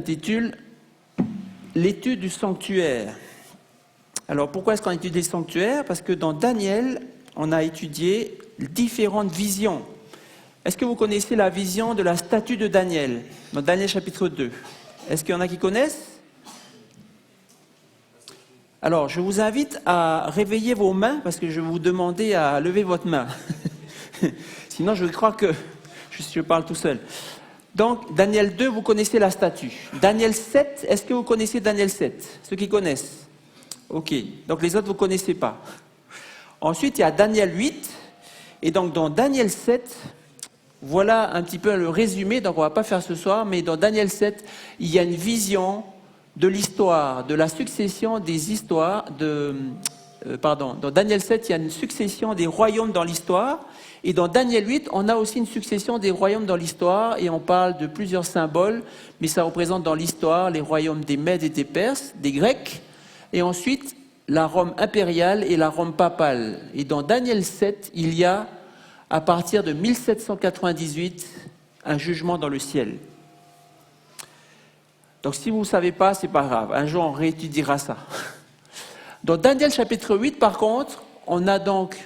S'intitule l'étude du sanctuaire. Alors pourquoi est-ce qu'on étudie le sanctuaire? Parce que dans Daniel, on a étudié différentes visions. Est-ce que vous connaissez la vision de la statue de Daniel, dans Daniel chapitre 2? Est-ce qu'il y en a qui connaissent? Alors je vous invite à réveiller vos mains, parce que je vais vous demander à lever votre main. Sinon je crois que je parle tout seul. Donc, Daniel 2, vous connaissez la statue. Daniel 7, est-ce que vous connaissez Daniel 7? Ceux qui connaissent? Ok. Donc, les autres, vous ne connaissez pas. Ensuite, il y a Daniel 8. Et donc, dans Daniel 7, voilà un petit peu le résumé. Donc, on ne va pas faire ce soir. Mais dans Daniel 7, il y a une vision de l'histoire, de la succession des histoires. Dans Daniel 7, il y a une succession des royaumes dans l'histoire. Et dans Daniel 8, on a aussi une succession des royaumes dans l'histoire, et on parle de plusieurs symboles, mais ça représente dans l'histoire les royaumes des Mèdes et des Perses, des Grecs, et ensuite la Rome impériale et la Rome papale. Et dans Daniel 7, il y a, à partir de 1798, un jugement dans le ciel. Donc si vous ne savez pas, c'est pas grave, un jour on réétudiera ça. Dans Daniel chapitre 8, par contre, on a donc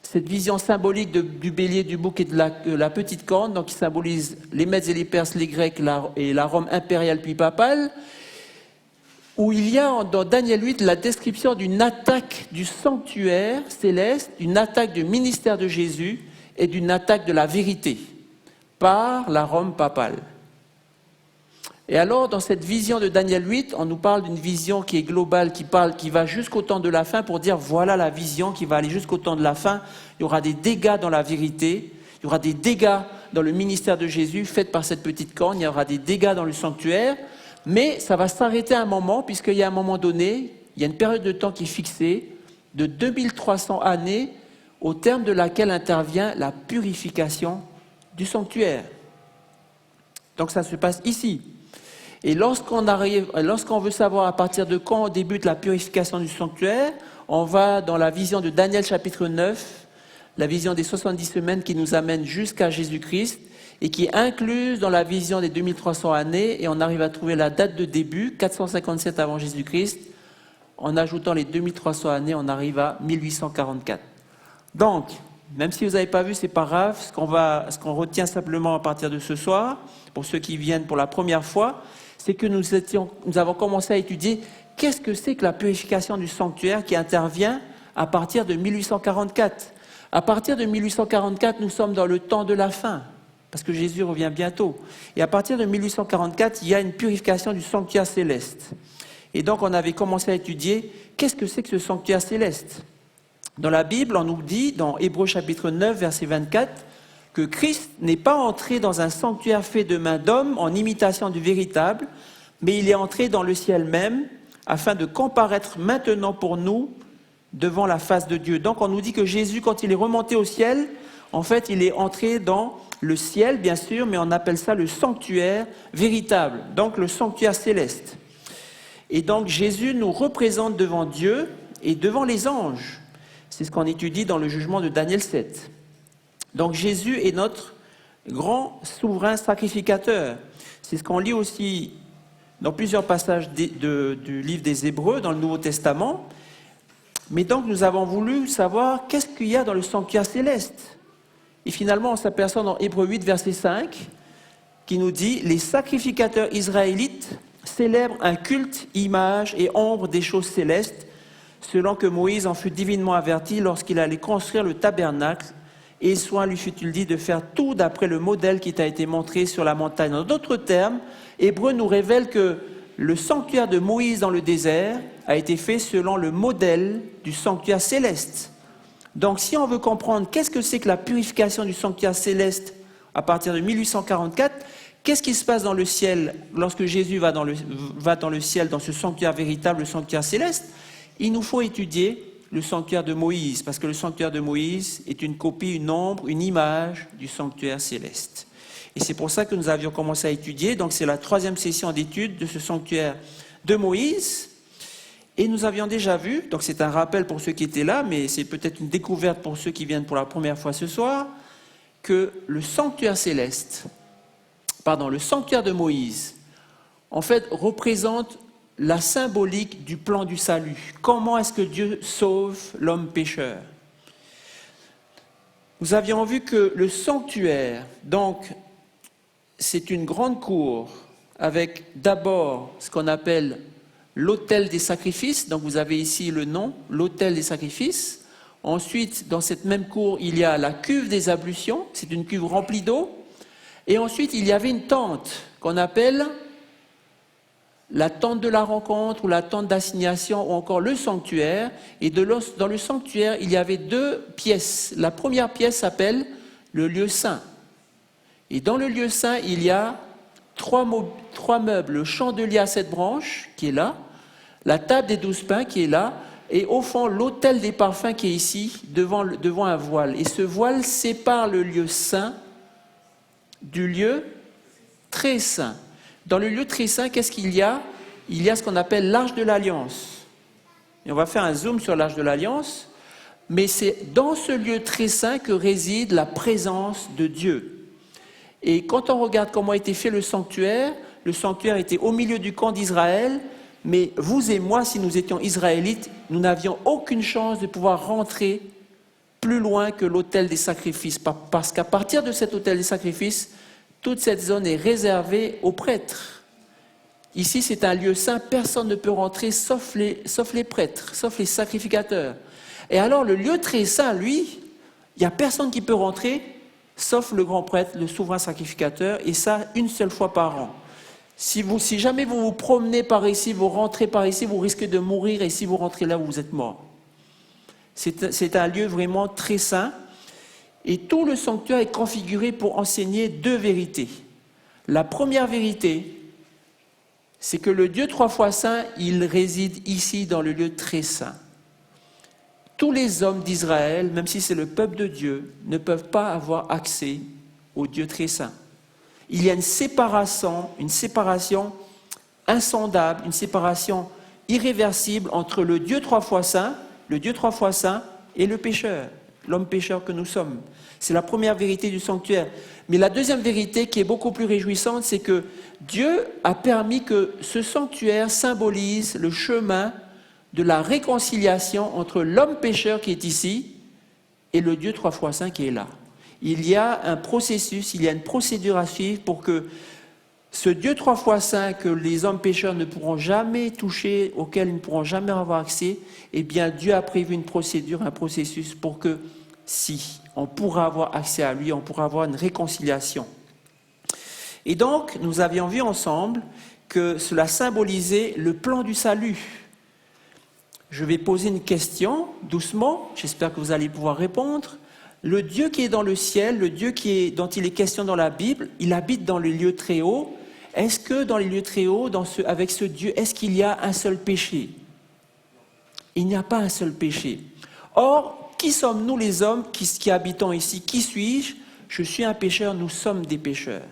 cette vision symbolique du bélier, du bouc et de la petite corne, donc qui symbolise les Mèdes et les Perses, les Grecs et la Rome impériale puis papale, où il y a dans Daniel 8 la description d'une attaque du sanctuaire céleste, d'une attaque du ministère de Jésus et d'une attaque de la vérité par la Rome papale. Et alors, dans cette vision de Daniel 8, on nous parle d'une vision qui est globale, qui va jusqu'au temps de la fin pour dire voilà la vision qui va aller jusqu'au temps de la fin. Il y aura des dégâts dans la vérité, il y aura des dégâts dans le ministère de Jésus fait par cette petite corne, il y aura des dégâts dans le sanctuaire, mais ça va s'arrêter à un moment, puisqu'il y a un moment donné, il y a une période de temps qui est fixée, de 2300 années, au terme de laquelle intervient la purification du sanctuaire. Donc ça se passe ici. Et lorsqu'on veut savoir à partir de quand on débute la purification du sanctuaire, on va dans la vision de Daniel chapitre 9, la vision des 70 semaines qui nous amène jusqu'à Jésus-Christ et qui est incluse dans la vision des 2300 années, et on arrive à trouver la date de début, 457 avant Jésus-Christ. En ajoutant les 2300 années, on arrive à 1844. Donc, même si vous n'avez pas vu, c'est pas grave. Ce qu'on retient simplement à partir de ce soir, pour ceux qui viennent pour la première fois, c'est que nous avons commencé à étudier qu'est-ce que c'est que la purification du sanctuaire qui intervient à partir de 1844. À partir de 1844, nous sommes dans le temps de la fin, parce que Jésus revient bientôt. Et à partir de 1844, il y a une purification du sanctuaire céleste. Et donc, on avait commencé à étudier qu'est-ce que c'est que ce sanctuaire céleste. Dans la Bible, on nous dit, dans Hébreux chapitre 9, verset 24, que Christ n'est pas entré dans un sanctuaire fait de main d'homme en imitation du véritable, mais il est entré dans le ciel même, afin de comparaître maintenant pour nous devant la face de Dieu. Donc on nous dit que Jésus, quand il est remonté au ciel, en fait, il est entré dans le ciel, bien sûr, mais on appelle ça le sanctuaire véritable, donc le sanctuaire céleste. Et donc Jésus nous représente devant Dieu et devant les anges. C'est ce qu'on étudie dans le jugement de Daniel 7. Donc Jésus est notre grand souverain sacrificateur. C'est ce qu'on lit aussi dans plusieurs passages du livre des Hébreux, dans le Nouveau Testament. Mais donc nous avons voulu savoir qu'est-ce qu'il y a dans le sanctuaire céleste. Et finalement on s'aperçoit dans Hébreux 8, verset 5, qui nous dit « Les sacrificateurs israélites célèbrent un culte, image et ombre des choses célestes, selon que Moïse en fut divinement averti lorsqu'il allait construire le tabernacle, et soin lui fut-il dit de faire tout d'après le modèle qui t'a été montré sur la montagne. » En d'autres termes, Hébreux nous révèle que le sanctuaire de Moïse dans le désert a été fait selon le modèle du sanctuaire céleste. Donc si on veut comprendre qu'est-ce que c'est que la purification du sanctuaire céleste à partir de 1844, qu'est-ce qui se passe dans le ciel lorsque Jésus va dans le ciel, dans ce sanctuaire véritable, le sanctuaire céleste, il nous faut étudier le sanctuaire de Moïse, parce que le sanctuaire de Moïse est une copie, une ombre, une image du sanctuaire céleste. Et c'est pour ça que nous avions commencé à étudier, donc c'est la 3e session d'étude de ce sanctuaire de Moïse. Et nous avions déjà vu, donc c'est un rappel pour ceux qui étaient là, mais c'est peut-être une découverte pour ceux qui viennent pour la première fois ce soir, que le sanctuaire de Moïse, en fait, représente la symbolique du plan du salut. Comment est-ce que Dieu sauve l'homme pécheur? Nous avions vu que le sanctuaire, donc, c'est une grande cour avec d'abord ce qu'on appelle l'autel des sacrifices. Donc vous avez ici le nom, l'autel des sacrifices. Ensuite, dans cette même cour, il y a la cuve des ablutions. C'est une cuve remplie d'eau. Et ensuite, il y avait une tente qu'on appelle la tente de la rencontre ou la tente d'assignation ou encore le sanctuaire. Et dans le sanctuaire, il y avait 2 pièces. La première pièce s'appelle le lieu saint. Et dans le lieu saint, il y a 3 meubles, le chandelier à 7 branches qui est là, la table des 12 pains qui est là, et au fond, l'autel des parfums qui est ici, devant un voile. Et ce voile sépare le lieu saint du lieu très saint. Dans le lieu très saint, qu'est-ce qu'il y a? Il y a ce qu'on appelle l'arche de l'alliance. Et on va faire un zoom sur l'arche de l'alliance, mais c'est dans ce lieu très saint que réside la présence de Dieu. Et quand on regarde comment a été fait le sanctuaire était au milieu du camp d'Israël, mais vous et moi, si nous étions israélites, nous n'avions aucune chance de pouvoir rentrer plus loin que l'autel des sacrifices, parce qu'à partir de cet autel des sacrifices, toute cette zone est réservée aux prêtres. Ici, c'est un lieu saint, personne ne peut rentrer sauf les prêtres, sauf les sacrificateurs. Et alors, le lieu très saint, lui, il n'y a personne qui peut rentrer, sauf le grand prêtre, le souverain sacrificateur, et ça, une seule fois par an. Si jamais vous vous promenez par ici, vous rentrez par ici, vous risquez de mourir, et si vous rentrez là, vous êtes mort. C'est un lieu vraiment très saint, et tout le sanctuaire est configuré pour enseigner 2 vérités. La première vérité, c'est que le Dieu 3 fois saint, il réside ici dans le lieu très saint. Tous les hommes d'Israël, même si c'est le peuple de Dieu, ne peuvent pas avoir accès au Dieu très saint. Il y a une séparation insondable, une séparation irréversible entre le Dieu 3 fois saint et le pécheur, l'homme pécheur que nous sommes. C'est la première vérité du sanctuaire. Mais la deuxième vérité qui est beaucoup plus réjouissante, c'est que Dieu a permis que ce sanctuaire symbolise le chemin de la réconciliation entre l'homme pécheur qui est ici et le Dieu 3 fois saint qui est là. Il y a un processus, il y a une procédure à suivre pour que ce Dieu 3 fois saint que les hommes pécheurs ne pourront jamais toucher, auquel ils ne pourront jamais avoir accès, eh bien Dieu a prévu une procédure, un processus pour que si on pourra avoir accès à lui, on pourra avoir une réconciliation. Et donc, nous avions vu ensemble que cela symbolisait le plan du salut. Je vais poser une question, doucement, j'espère que vous allez pouvoir répondre. Le Dieu qui est dans le ciel, le Dieu dont il est question dans la Bible, il habite dans les lieux très hauts. Est-ce que dans les lieux très hauts, avec ce Dieu, est-ce qu'il y a un seul péché? Il n'y a pas un seul péché. Or, qui sommes-nous les hommes qui habitons ici? Qui suis-je? Je suis un pécheur, nous sommes des pécheurs.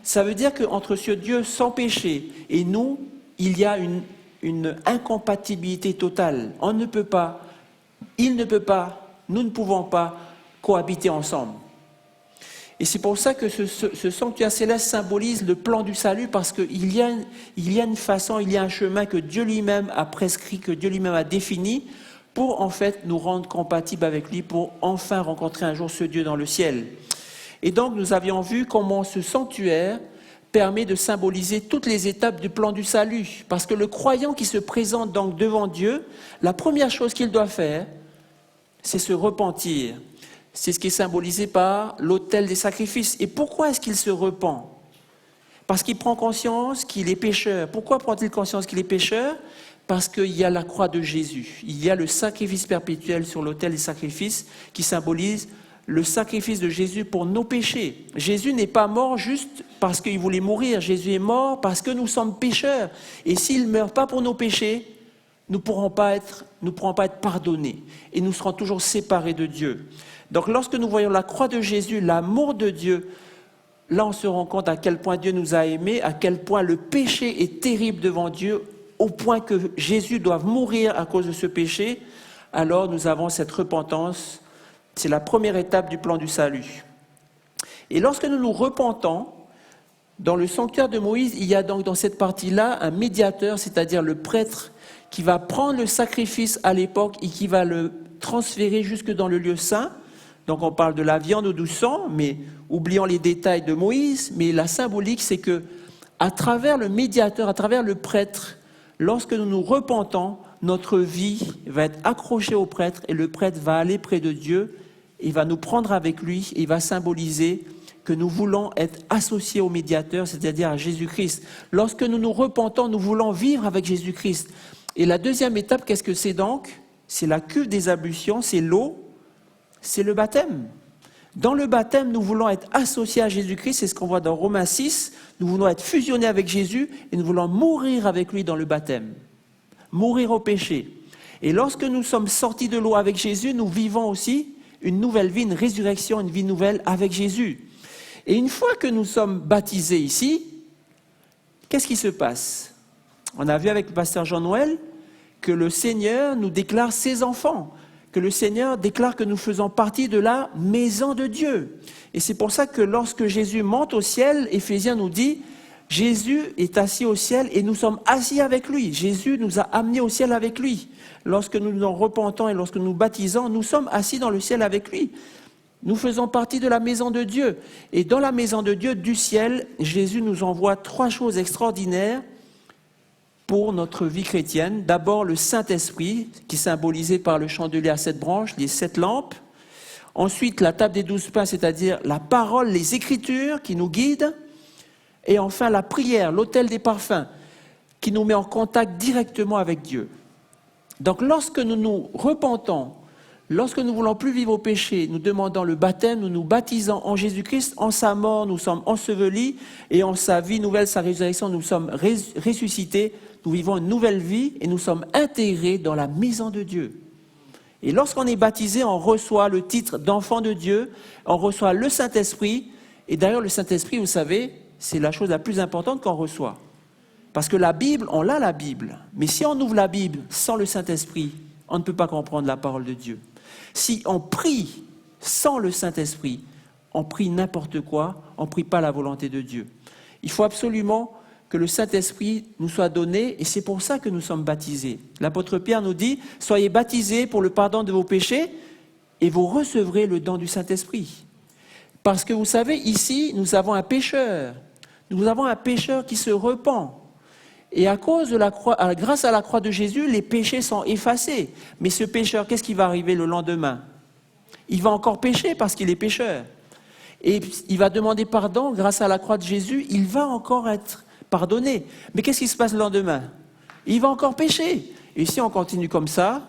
Ça veut dire qu'entre ce Dieu sans péché et nous, il y a une incompatibilité totale. On ne peut pas, il ne peut pas, nous ne pouvons pas cohabiter ensemble. Et c'est pour ça que ce sanctuaire céleste symbolise le plan du salut, parce qu'il y a une façon, il y a un chemin que Dieu lui-même a prescrit, que Dieu lui-même a défini, pour en fait nous rendre compatibles avec lui, pour enfin rencontrer un jour ce Dieu dans le ciel. Et donc nous avions vu comment ce sanctuaire permet de symboliser toutes les étapes du plan du salut. Parce que le croyant qui se présente donc devant Dieu, la première chose qu'il doit faire, c'est se repentir. C'est ce qui est symbolisé par l'autel des sacrifices. Et pourquoi est-ce qu'il se repent? Parce qu'il prend conscience qu'il est pécheur. Pourquoi prend-il conscience qu'il est pécheur? Parce qu'il y a la croix de Jésus. Il y a le sacrifice perpétuel sur l'autel des sacrifices qui symbolise le sacrifice de Jésus pour nos péchés. Jésus n'est pas mort juste parce qu'il voulait mourir. Jésus est mort parce que nous sommes pécheurs. Et s'il ne meurt pas pour nos péchés, nous ne pourrons pas être pardonnés. Et nous serons toujours séparés de Dieu. Donc lorsque nous voyons la croix de Jésus, l'amour de Dieu, là on se rend compte à quel point Dieu nous a aimés, à quel point le péché est terrible devant Dieu, au point que Jésus doit mourir à cause de ce péché. Alors nous avons cette repentance. C'est la première étape du plan du salut. Et lorsque nous nous repentons, Dans le sanctuaire de Moïse, il y a donc dans cette partie-là un médiateur, c'est-à-dire le prêtre, qui va prendre le sacrifice à l'époque et qui va le transférer jusque dans le lieu saint. Donc on parle de la viande ou du sang, mais oublions les détails de Moïse, mais la symbolique, c'est que à travers le médiateur, à travers le prêtre, lorsque nous nous repentons, notre vie va être accrochée au prêtre et le prêtre va aller près de Dieu, il va nous prendre avec lui et il va symboliser que nous voulons être associés au médiateur, c'est-à-dire à Jésus-Christ. Lorsque nous nous repentons, nous voulons vivre avec Jésus-Christ. Et la deuxième étape, qu'est-ce que c'est donc? C'est la cuve des ablutions, c'est l'eau, c'est le baptême. Dans le baptême, nous voulons être associés à Jésus-Christ, c'est ce qu'on voit dans Romains 6, nous voulons être fusionnés avec Jésus et nous voulons mourir avec lui dans le baptême. Mourir au péché. Et lorsque nous sommes sortis de l'eau avec Jésus, nous vivons aussi une nouvelle vie, une résurrection, une vie nouvelle avec Jésus. Et une fois que nous sommes baptisés ici, qu'est-ce qui se passe? On a vu avec le pasteur Jean-Noël que le Seigneur nous déclare ses enfants, que le Seigneur déclare que nous faisons partie de la maison de Dieu. Et c'est pour ça que lorsque Jésus monte au ciel, Éphésiens nous dit, Jésus est assis au ciel et nous sommes assis avec lui. Jésus nous a amenés au ciel avec lui. Lorsque nous nous repentons et lorsque nous nous baptisons, nous sommes assis dans le ciel avec lui. Nous faisons partie de la maison de Dieu. Et dans la maison de Dieu, du ciel, Jésus nous envoie 3 choses extraordinaires pour notre vie chrétienne. D'abord, le Saint-Esprit, qui est symbolisé par le chandelier à 7 branches, les 7 lampes. Ensuite, la table des 12 pains, c'est-à-dire la parole, les Écritures qui nous guident. Et enfin, la prière, l'autel des parfums, qui nous met en contact directement avec Dieu. Donc, lorsque nous nous repentons, lorsque nous ne voulons plus vivre au péché, nous demandons le baptême, nous nous baptisons en Jésus-Christ, en sa mort, nous sommes ensevelis, et en sa vie nouvelle, sa résurrection, nous sommes ressuscités, nous vivons une nouvelle vie, et nous sommes intégrés dans la maison de Dieu. Et lorsqu'on est baptisé, on reçoit le titre d'enfant de Dieu, on reçoit le Saint-Esprit, et d'ailleurs le Saint-Esprit, vous savez, c'est la chose la plus importante qu'on reçoit. Parce que la Bible, on l'a la Bible, mais si on ouvre la Bible sans le Saint-Esprit, on ne peut pas comprendre la parole de Dieu. Si on prie sans le Saint-Esprit, on prie n'importe quoi, on ne prie pas la volonté de Dieu. Il faut absolument que le Saint-Esprit nous soit donné, et c'est pour ça que nous sommes baptisés. L'apôtre Pierre nous dit, « Soyez baptisés pour le pardon de vos péchés, et vous recevrez le don du Saint-Esprit. » Parce que vous savez, ici, nous avons un pécheur. Nous avons un pécheur qui se repent. Et à cause de la croix, grâce à la croix de Jésus, les péchés sont effacés. Mais ce pécheur, qu'est-ce qui va arriver le lendemain? Il va encore pécher parce qu'il est pécheur. Et il va demander pardon grâce à la croix de Jésus, il va encore être pardonné. Mais qu'est-ce qui se passe le lendemain? Il va encore pécher. Et si on continue comme ça,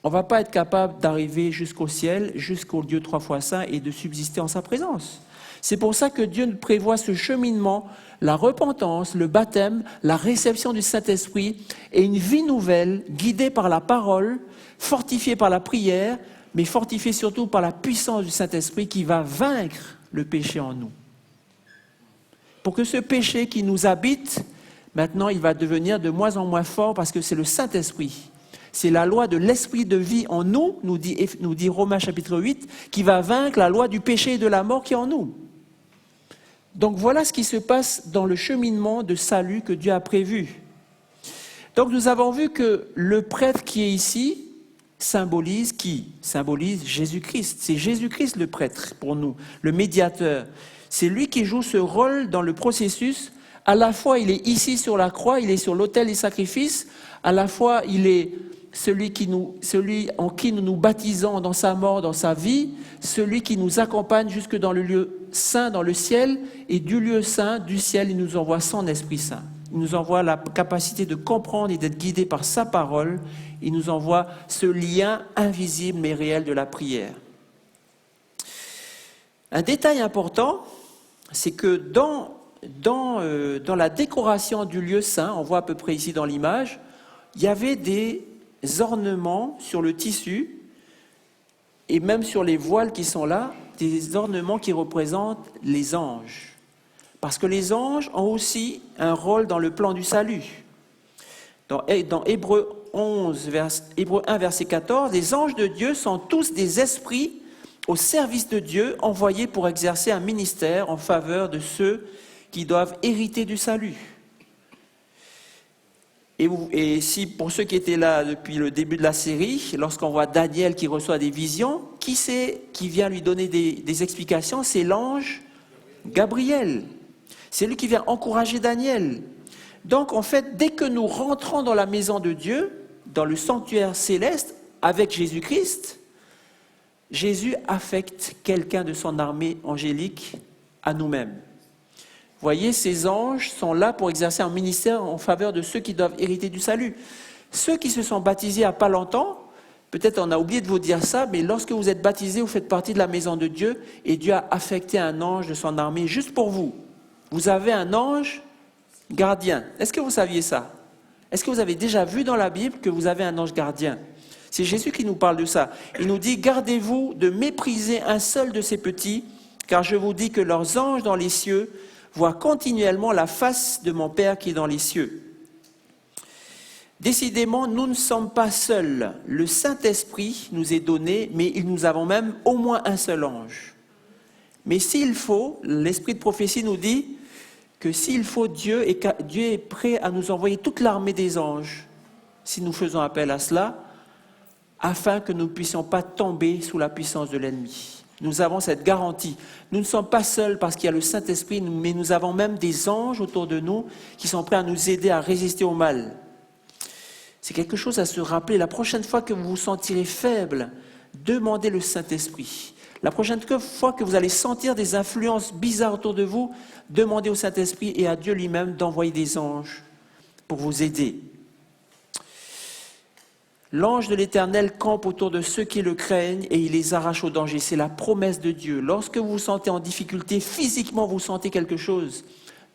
on ne va pas être capable d'arriver jusqu'au ciel, jusqu'au Dieu 3 fois saint et de subsister en sa présence. C'est pour ça que Dieu prévoit ce cheminement, la repentance, le baptême, la réception du Saint-Esprit et une vie nouvelle guidée par la parole, fortifiée par la prière, mais fortifiée surtout par la puissance du Saint-Esprit qui va vaincre le péché en nous. Pour que ce péché qui nous habite, maintenant il va devenir de moins en moins fort parce que c'est le Saint-Esprit. C'est la loi de l'esprit de vie en nous, nous dit Romains chapitre 8, qui va vaincre la loi du péché et de la mort qui est en nous. Donc voilà ce qui se passe dans le cheminement de salut que Dieu a prévu. Donc nous avons vu que le prêtre qui est ici symbolise qui? Symbolise Jésus-Christ. C'est Jésus-Christ le prêtre pour nous, le médiateur. C'est lui qui joue ce rôle dans le processus. À la fois il est ici sur la croix, il est sur l'autel des sacrifices, à la fois il est celui en qui nous nous baptisons dans sa mort, dans sa vie, celui qui nous accompagne jusque dans le lieu saint, dans le ciel, et du lieu saint, du ciel, il nous envoie son Esprit Saint. Il nous envoie la capacité de comprendre et d'être guidé par sa parole. Il nous envoie ce lien invisible mais réel de la prière. Un détail important, c'est que dans la décoration du lieu saint, on voit à peu près ici dans l'image, il y avait des ornements sur le tissu et même sur les voiles qui sont là, des ornements qui représentent les anges. Parce que les anges ont aussi un rôle dans le plan du salut. Dans Hébreux 1, verset 14, les anges de Dieu sont tous des esprits au service de Dieu, envoyés pour exercer un ministère en faveur de ceux qui doivent hériter du salut. Et si pour ceux qui étaient là depuis le début de la série, lorsqu'on voit Daniel qui reçoit des visions, qui c'est qui vient lui donner des explications? C'est l'ange Gabriel. C'est lui qui vient encourager Daniel. Donc en fait, dès que nous rentrons dans la maison de Dieu, dans le sanctuaire céleste, avec Jésus-Christ, Jésus affecte quelqu'un de son armée angélique à nous-mêmes. Vous voyez, ces anges sont là pour exercer un ministère en faveur de ceux qui doivent hériter du salut. Ceux qui se sont baptisés il n'y a pas longtemps, peut-être on a oublié de vous dire ça, mais lorsque vous êtes baptisés, vous faites partie de la maison de Dieu et Dieu a affecté un ange de son armée juste pour vous. Vous avez un ange gardien. Est-ce que vous saviez ça? Est-ce que vous avez déjà vu dans la Bible que vous avez un ange gardien? C'est Jésus qui nous parle de ça. Il nous dit, gardez-vous de mépriser un seul de ces petits, car je vous dis que leurs anges dans les cieux voient continuellement la face de mon Père qui est dans les cieux. Décidément, nous ne sommes pas seuls. Le Saint-Esprit nous est donné, mais nous avons même au moins un seul ange. Mais s'il faut, l'Esprit de prophétie nous dit que s'il faut, Dieu est prêt à nous envoyer toute l'armée des anges, si nous faisons appel à cela, afin que nous ne puissions pas tomber sous la puissance de l'ennemi. Nous avons cette garantie. Nous ne sommes pas seuls parce qu'il y a le Saint-Esprit, mais nous avons même des anges autour de nous qui sont prêts à nous aider à résister au mal. C'est quelque chose à se rappeler. La prochaine fois que vous vous sentirez faible, demandez le Saint-Esprit. La prochaine fois que vous allez sentir des influences bizarres autour de vous, demandez au Saint-Esprit et à Dieu lui-même d'envoyer des anges pour vous aider. L'ange de l'Éternel campe autour de ceux qui le craignent et il les arrache au danger. C'est la promesse de Dieu. Lorsque vous vous sentez en difficulté, physiquement vous sentez quelque chose,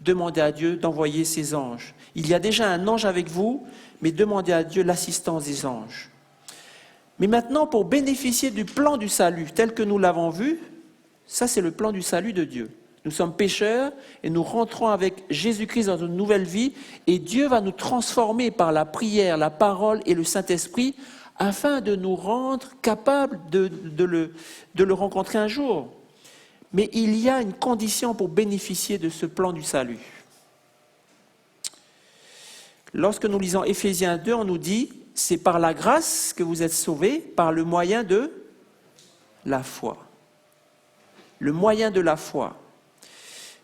demandez à Dieu d'envoyer ses anges. Il y a déjà un ange avec vous, mais demandez à Dieu l'assistance des anges. Mais maintenant, pour bénéficier du plan du salut tel que nous l'avons vu, ça c'est le plan du salut de Dieu. Nous sommes pécheurs et nous rentrons avec Jésus-Christ dans une nouvelle vie et Dieu va nous transformer par la prière, la parole et le Saint-Esprit afin de nous rendre capables de le rencontrer un jour. Mais il y a une condition pour bénéficier de ce plan du salut. Lorsque nous lisons Éphésiens 2, on nous dit « C'est par la grâce que vous êtes sauvés, par le moyen de la foi. » Le moyen de la foi.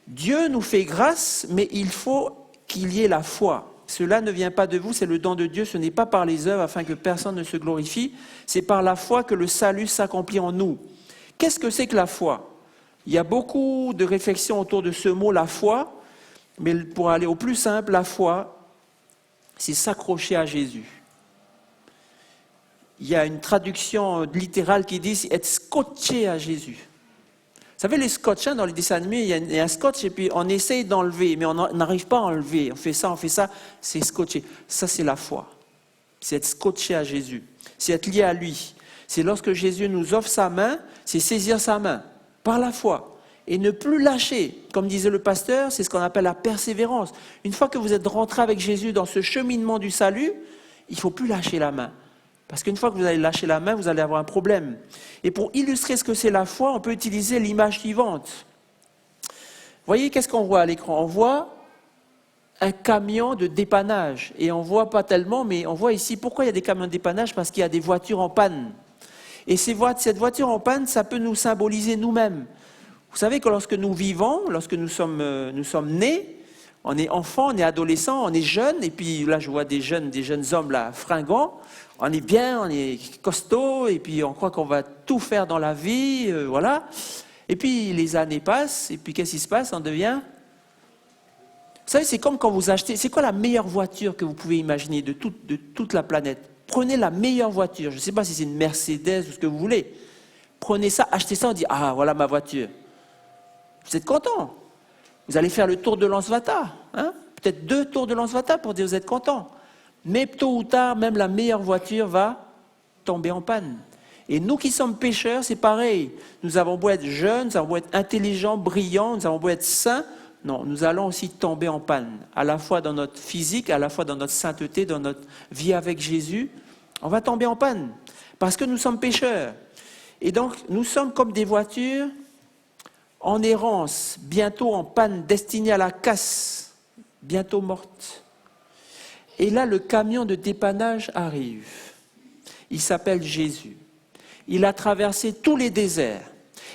Dieu nous fait grâce, mais il faut qu'il y ait la foi. Cela ne vient pas de vous, c'est le don de Dieu, ce n'est pas par les œuvres afin que personne ne se glorifie, c'est par la foi que le salut s'accomplit en nous. Qu'est-ce que c'est que la foi? Il y a beaucoup de réflexions autour de ce mot, la foi, mais pour aller au plus simple, la foi, c'est s'accrocher à Jésus. Il y a une traduction littérale qui dit c'est être scotché à Jésus. Vous savez, les scotch, dans les dessins animés, il y a un scotch et puis on essaye d'enlever, mais on n'arrive pas à enlever. On fait ça, c'est scotché. Ça, c'est la foi. C'est être scotché à Jésus. C'est être lié à lui. C'est lorsque Jésus nous offre sa main, c'est saisir sa main par la foi et ne plus lâcher. Comme disait le pasteur, c'est ce qu'on appelle la persévérance. Une fois que vous êtes rentré avec Jésus dans ce cheminement du salut, il ne faut plus lâcher la main. Parce qu'une fois que vous allez lâcher la main, vous allez avoir un problème. Et pour illustrer ce que c'est la foi, on peut utiliser l'image suivante. Vous voyez, qu'est-ce qu'on voit à l'écran? On voit un camion de dépannage. Et on ne voit pas tellement, mais on voit ici, pourquoi il y a des camions de dépannage? Parce qu'il y a des voitures en panne. Et cette voiture en panne, ça peut nous symboliser nous-mêmes. Vous savez que lorsque nous vivons, lorsque nous sommes nés, on est enfant, on est adolescent, on est jeune, et puis là je vois des jeunes hommes là, fringants, on est bien, on est costaud, et puis on croit qu'on va tout faire dans la vie, voilà. Et puis les années passent, et puis qu'est-ce qui se passe? On devient... Vous savez, c'est comme quand vous achetez... C'est quoi la meilleure voiture que vous pouvez imaginer de toute la planète? Prenez la meilleure voiture, je ne sais pas si c'est une Mercedes ou ce que vous voulez. Prenez ça, achetez ça, on dit « Ah, voilà ma voiture ». Vous êtes content. Vous allez faire le tour de Lansvata, hein? Peut-être 2 tours de Lansvata pour dire que vous êtes content. Mais tôt ou tard, même la meilleure voiture va tomber en panne. Et nous qui sommes pécheurs, c'est pareil. Nous avons beau être jeunes, nous avons beau être intelligents, brillants, nous avons beau être saints, non, nous allons aussi tomber en panne. À la fois dans notre physique, à la fois dans notre sainteté, dans notre vie avec Jésus, on va tomber en panne. Parce que nous sommes pécheurs. Et donc, nous sommes comme des voitures en errance, bientôt en panne, destinée à la casse, bientôt morte. Et là, le camion de dépannage arrive. Il s'appelle Jésus. Il a traversé tous les déserts.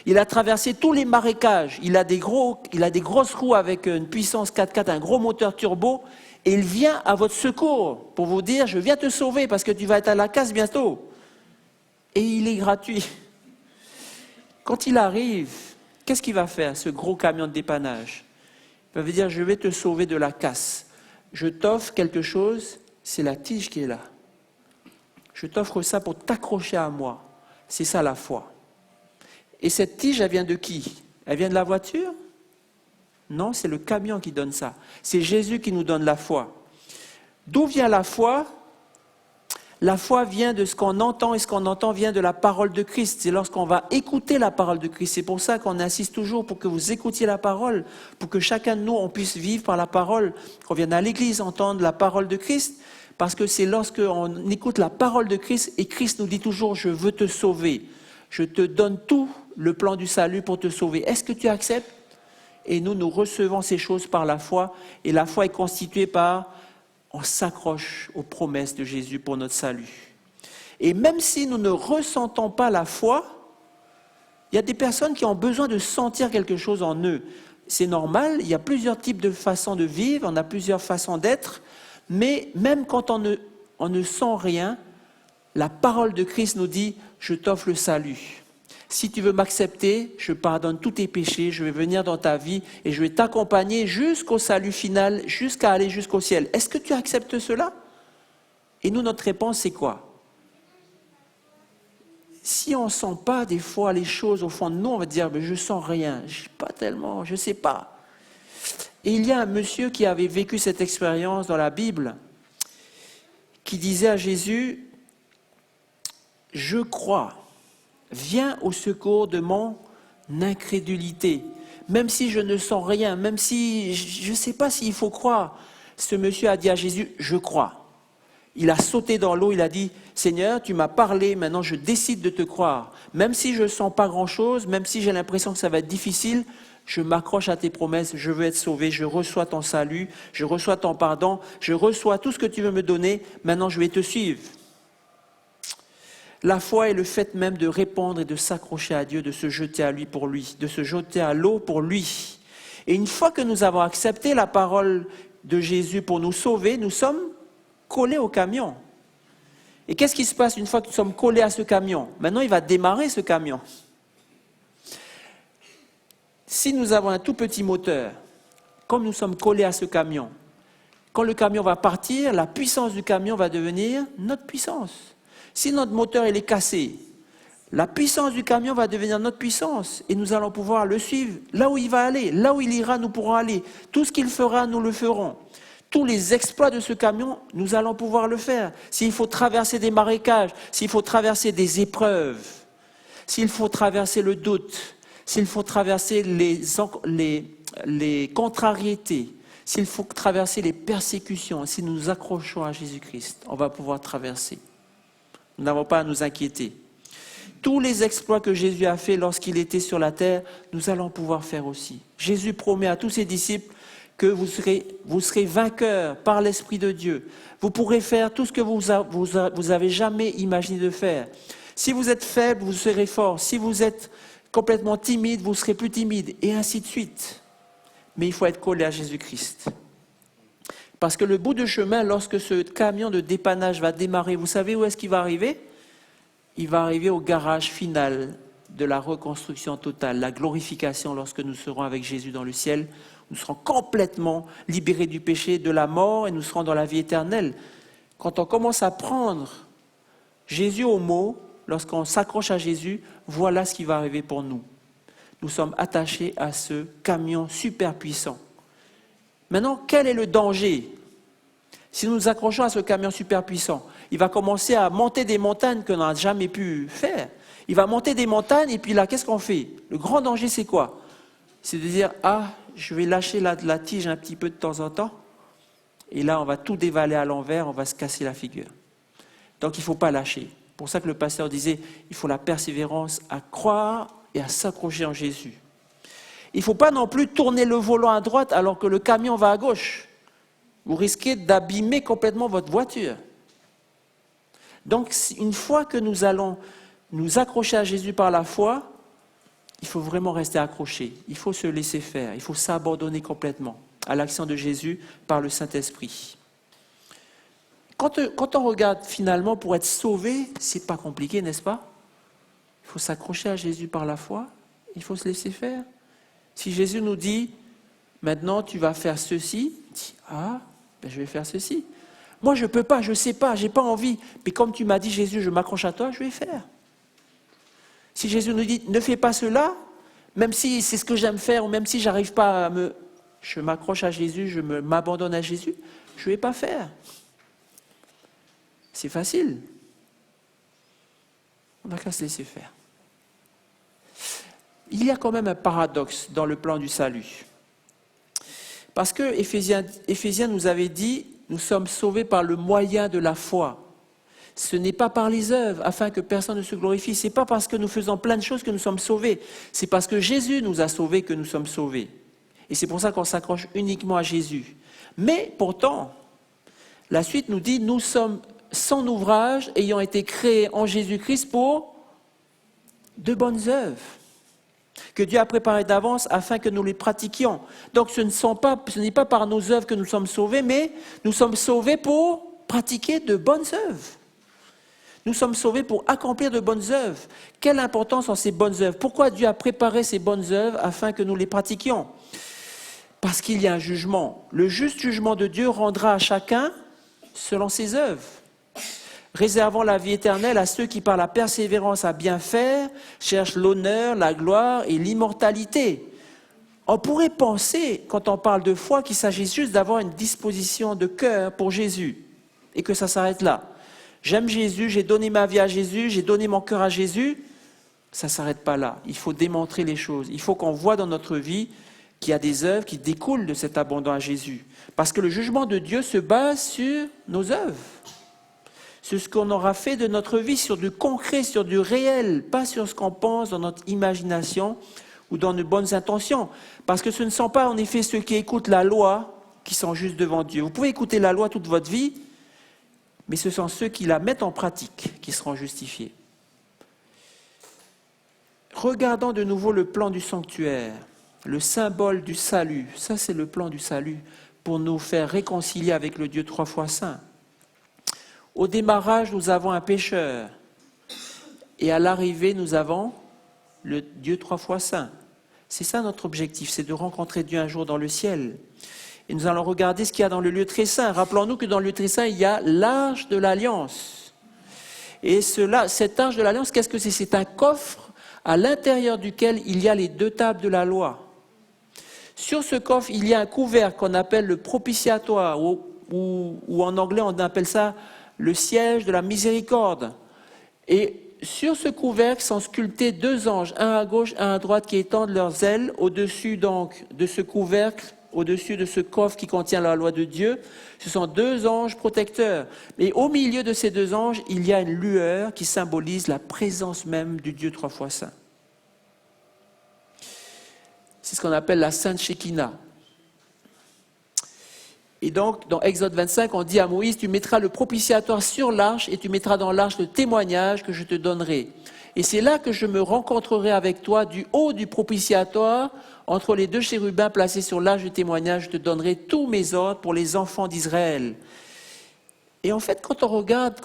Il a traversé tous les marécages. Il a des grosses roues avec une puissance 4x4, un gros moteur turbo. Et il vient à votre secours pour vous dire, je viens te sauver parce que tu vas être à la casse bientôt. Et il est gratuit. Quand il arrive, qu'est-ce qu'il va faire, ce gros camion de dépannage? Il va vous dire, je vais te sauver de la casse. Je t'offre quelque chose, c'est la tige qui est là. Je t'offre ça pour t'accrocher à moi. C'est ça la foi. Et cette tige, elle vient de qui? Elle vient de la voiture? Non, c'est le camion qui donne ça. C'est Jésus qui nous donne la foi. D'où vient la foi? La foi vient de ce qu'on entend, et ce qu'on entend vient de la parole de Christ. C'est lorsqu'on va écouter la parole de Christ. C'est pour ça qu'on insiste toujours pour que vous écoutiez la parole, pour que chacun de nous, on puisse vivre par la parole, qu'on vienne à l'église entendre la parole de Christ, parce que c'est lorsqu'on écoute la parole de Christ, et Christ nous dit toujours, je veux te sauver. Je te donne tout le plan du salut pour te sauver. Est-ce que tu acceptes? Et nous recevons ces choses par la foi, et la foi est constituée par... on s'accroche aux promesses de Jésus pour notre salut. Et même si nous ne ressentons pas la foi, il y a des personnes qui ont besoin de sentir quelque chose en eux. C'est normal, il y a plusieurs types de façons de vivre, on a plusieurs façons d'être, mais même quand on ne sent rien, la parole de Christ nous dit « je t'offre le salut ». Si tu veux m'accepter, je pardonne tous tes péchés, je vais venir dans ta vie et je vais t'accompagner jusqu'au salut final, jusqu'à aller jusqu'au ciel. Est-ce que tu acceptes cela? Et nous, notre réponse, c'est quoi? Si on ne sent pas des fois les choses au fond de nous, on va dire « je ne sens rien, je pas tellement, je ne sais pas ». Et il y a un monsieur qui avait vécu cette expérience dans la Bible, qui disait à Jésus « je crois ». Viens au secours de mon incrédulité. Même si je ne sens rien, même si je ne sais pas s'il faut croire. Ce monsieur a dit à Jésus, je crois. Il a sauté dans l'eau, il a dit, Seigneur, tu m'as parlé, maintenant je décide de te croire. Même si je ne sens pas grand-chose, même si j'ai l'impression que ça va être difficile, je m'accroche à tes promesses, je veux être sauvé, je reçois ton salut, je reçois ton pardon, je reçois tout ce que tu veux me donner, maintenant je vais te suivre. La foi est le fait même de répondre et de s'accrocher à Dieu, de se jeter à lui pour lui, de se jeter à l'eau pour lui. Et une fois que nous avons accepté la parole de Jésus pour nous sauver, nous sommes collés au camion. Et qu'est-ce qui se passe une fois que nous sommes collés à ce camion? Maintenant, il va démarrer ce camion. Si nous avons un tout petit moteur, comme nous sommes collés à ce camion, quand le camion va partir, la puissance du camion va devenir notre puissance. Si notre moteur il est cassé, la puissance du camion va devenir notre puissance et nous allons pouvoir le suivre là où il va aller, là où il ira, nous pourrons aller. Tout ce qu'il fera, nous le ferons. Tous les exploits de ce camion, nous allons pouvoir le faire. S'il faut traverser des marécages, s'il faut traverser des épreuves, s'il faut traverser le doute, s'il faut traverser les contrariétés, s'il faut traverser les persécutions, si nous nous accrochons à Jésus-Christ, on va pouvoir traverser. Nous n'avons pas à nous inquiéter. Tous les exploits que Jésus a faits lorsqu'il était sur la terre, nous allons pouvoir faire aussi. Jésus promet à tous ses disciples que vous serez vainqueurs par l'Esprit de Dieu. Vous pourrez faire tout ce que vous avez jamais imaginé de faire. Si vous êtes faible, vous serez fort. Si vous êtes complètement timide, vous serez plus timide, et ainsi de suite. Mais il faut être collé à Jésus-Christ. Parce que le bout de chemin, lorsque ce camion de dépannage va démarrer, vous savez où est-ce qu'il va arriver? Il va arriver au garage final de la reconstruction totale, la glorification lorsque nous serons avec Jésus dans le ciel. Nous serons complètement libérés du péché, de la mort, et nous serons dans la vie éternelle. Quand on commence à prendre Jésus au mot, lorsqu'on s'accroche à Jésus, voilà ce qui va arriver pour nous. Nous sommes attachés à ce camion super puissant. Maintenant, quel est le danger? Si nous nous accrochons à ce camion super puissant, il va commencer à monter des montagnes qu'on n'a jamais pu faire. Il va monter des montagnes et puis là, qu'est-ce qu'on fait? Le grand danger, c'est quoi? C'est de dire, je vais lâcher la tige un petit peu de temps en temps. Et là, on va tout dévaler à l'envers, on va se casser la figure. Donc, il ne faut pas lâcher. C'est pour ça que le pasteur disait, il faut la persévérance à croire et à s'accrocher en Jésus. Il ne faut pas non plus tourner le volant à droite alors que le camion va à gauche. Vous risquez d'abîmer complètement votre voiture. Donc, une fois que nous allons nous accrocher à Jésus par la foi, il faut vraiment rester accroché. Il faut se laisser faire. Il faut s'abandonner complètement à l'action de Jésus par le Saint-Esprit. Quand on regarde finalement, pour être sauvé, c'est pas compliqué, n'est-ce pas? Il faut s'accrocher à Jésus par la foi. Il faut se laisser faire. Si Jésus nous dit, maintenant tu vas faire ceci, dis, je vais faire ceci. Moi je ne peux pas, je ne sais pas, je n'ai pas envie. Mais comme tu m'as dit Jésus, je m'accroche à toi, je vais faire. Si Jésus nous dit, ne fais pas cela, même si c'est ce que j'aime faire, ou même si je n'arrive pas je m'accroche à Jésus, je m'abandonne à Jésus, je ne vais pas faire. C'est facile. On n'a qu'à se laisser faire. Il y a quand même un paradoxe dans le plan du salut. Parce que Éphésiens nous avait dit, nous sommes sauvés par le moyen de la foi. Ce n'est pas par les œuvres, afin que personne ne se glorifie. Ce n'est pas parce que nous faisons plein de choses que nous sommes sauvés. C'est parce que Jésus nous a sauvés que nous sommes sauvés. Et c'est pour ça qu'on s'accroche uniquement à Jésus. Mais pourtant, la suite nous dit, nous sommes son ouvrage, ayant été créés en Jésus-Christ pour de bonnes œuvres, que Dieu a préparées d'avance afin que nous les pratiquions. Donc ce n'est pas par nos œuvres que nous sommes sauvés, mais nous sommes sauvés pour pratiquer de bonnes œuvres. Nous sommes sauvés pour accomplir de bonnes œuvres. Quelle importance ont ces bonnes œuvres? Pourquoi Dieu a préparé ces bonnes œuvres afin que nous les pratiquions? Parce qu'il y a un jugement. Le juste jugement de Dieu rendra à chacun selon ses œuvres, réservant la vie éternelle à ceux qui, par la persévérance à bien faire, cherchent l'honneur, la gloire et l'immortalité. On pourrait penser, quand on parle de foi, qu'il s'agit juste d'avoir une disposition de cœur pour Jésus, et que ça s'arrête là. J'aime Jésus, j'ai donné ma vie à Jésus, j'ai donné mon cœur à Jésus. Ça ne s'arrête pas là. Il faut démontrer les choses. Il faut qu'on voit dans notre vie qu'il y a des œuvres qui découlent de cet abandon à Jésus. Parce que le jugement de Dieu se base sur nos œuvres. Sur ce qu'on aura fait de notre vie, sur du concret, sur du réel, pas sur ce qu'on pense dans notre imagination ou dans de bonnes intentions. Parce que ce ne sont pas en effet ceux qui écoutent la loi qui sont justes devant Dieu. Vous pouvez écouter la loi toute votre vie, mais ce sont ceux qui la mettent en pratique qui seront justifiés. Regardons de nouveau le plan du sanctuaire, le symbole du salut. Ça, c'est le plan du salut pour nous faire réconcilier avec le Dieu trois fois saint. Au démarrage, nous avons un pécheur. Et à l'arrivée, nous avons le Dieu trois fois saint. C'est ça notre objectif, c'est de rencontrer Dieu un jour dans le ciel. Et nous allons regarder ce qu'il y a dans le lieu très saint. Rappelons-nous que dans le lieu très saint, il y a l'arche de l'Alliance. Et cette arche de l'Alliance, qu'est-ce que c'est? C'est un coffre à l'intérieur duquel il y a les deux tables de la loi. Sur ce coffre, il y a un couvercle qu'on appelle le propitiatoire, ou en anglais on appelle ça le siège de la miséricorde. Et sur ce couvercle sont sculptés deux anges, un à gauche, un à droite, qui étendent leurs ailes au-dessus donc de ce couvercle, au-dessus de ce coffre qui contient la loi de Dieu. Ce sont deux anges protecteurs. Et au milieu de ces deux anges, il y a une lueur qui symbolise la présence même du Dieu trois fois saint. C'est ce qu'on appelle la Sainte Shekinah. Et donc, dans Exode 25, on dit à Moïse, tu mettras le propitiatoire sur l'arche et tu mettras dans l'arche le témoignage que je te donnerai. Et c'est là que je me rencontrerai avec toi du haut du propitiatoire, entre les deux chérubins placés sur l'arche du témoignage, je te donnerai tous mes ordres pour les enfants d'Israël. Et en fait, quand on regarde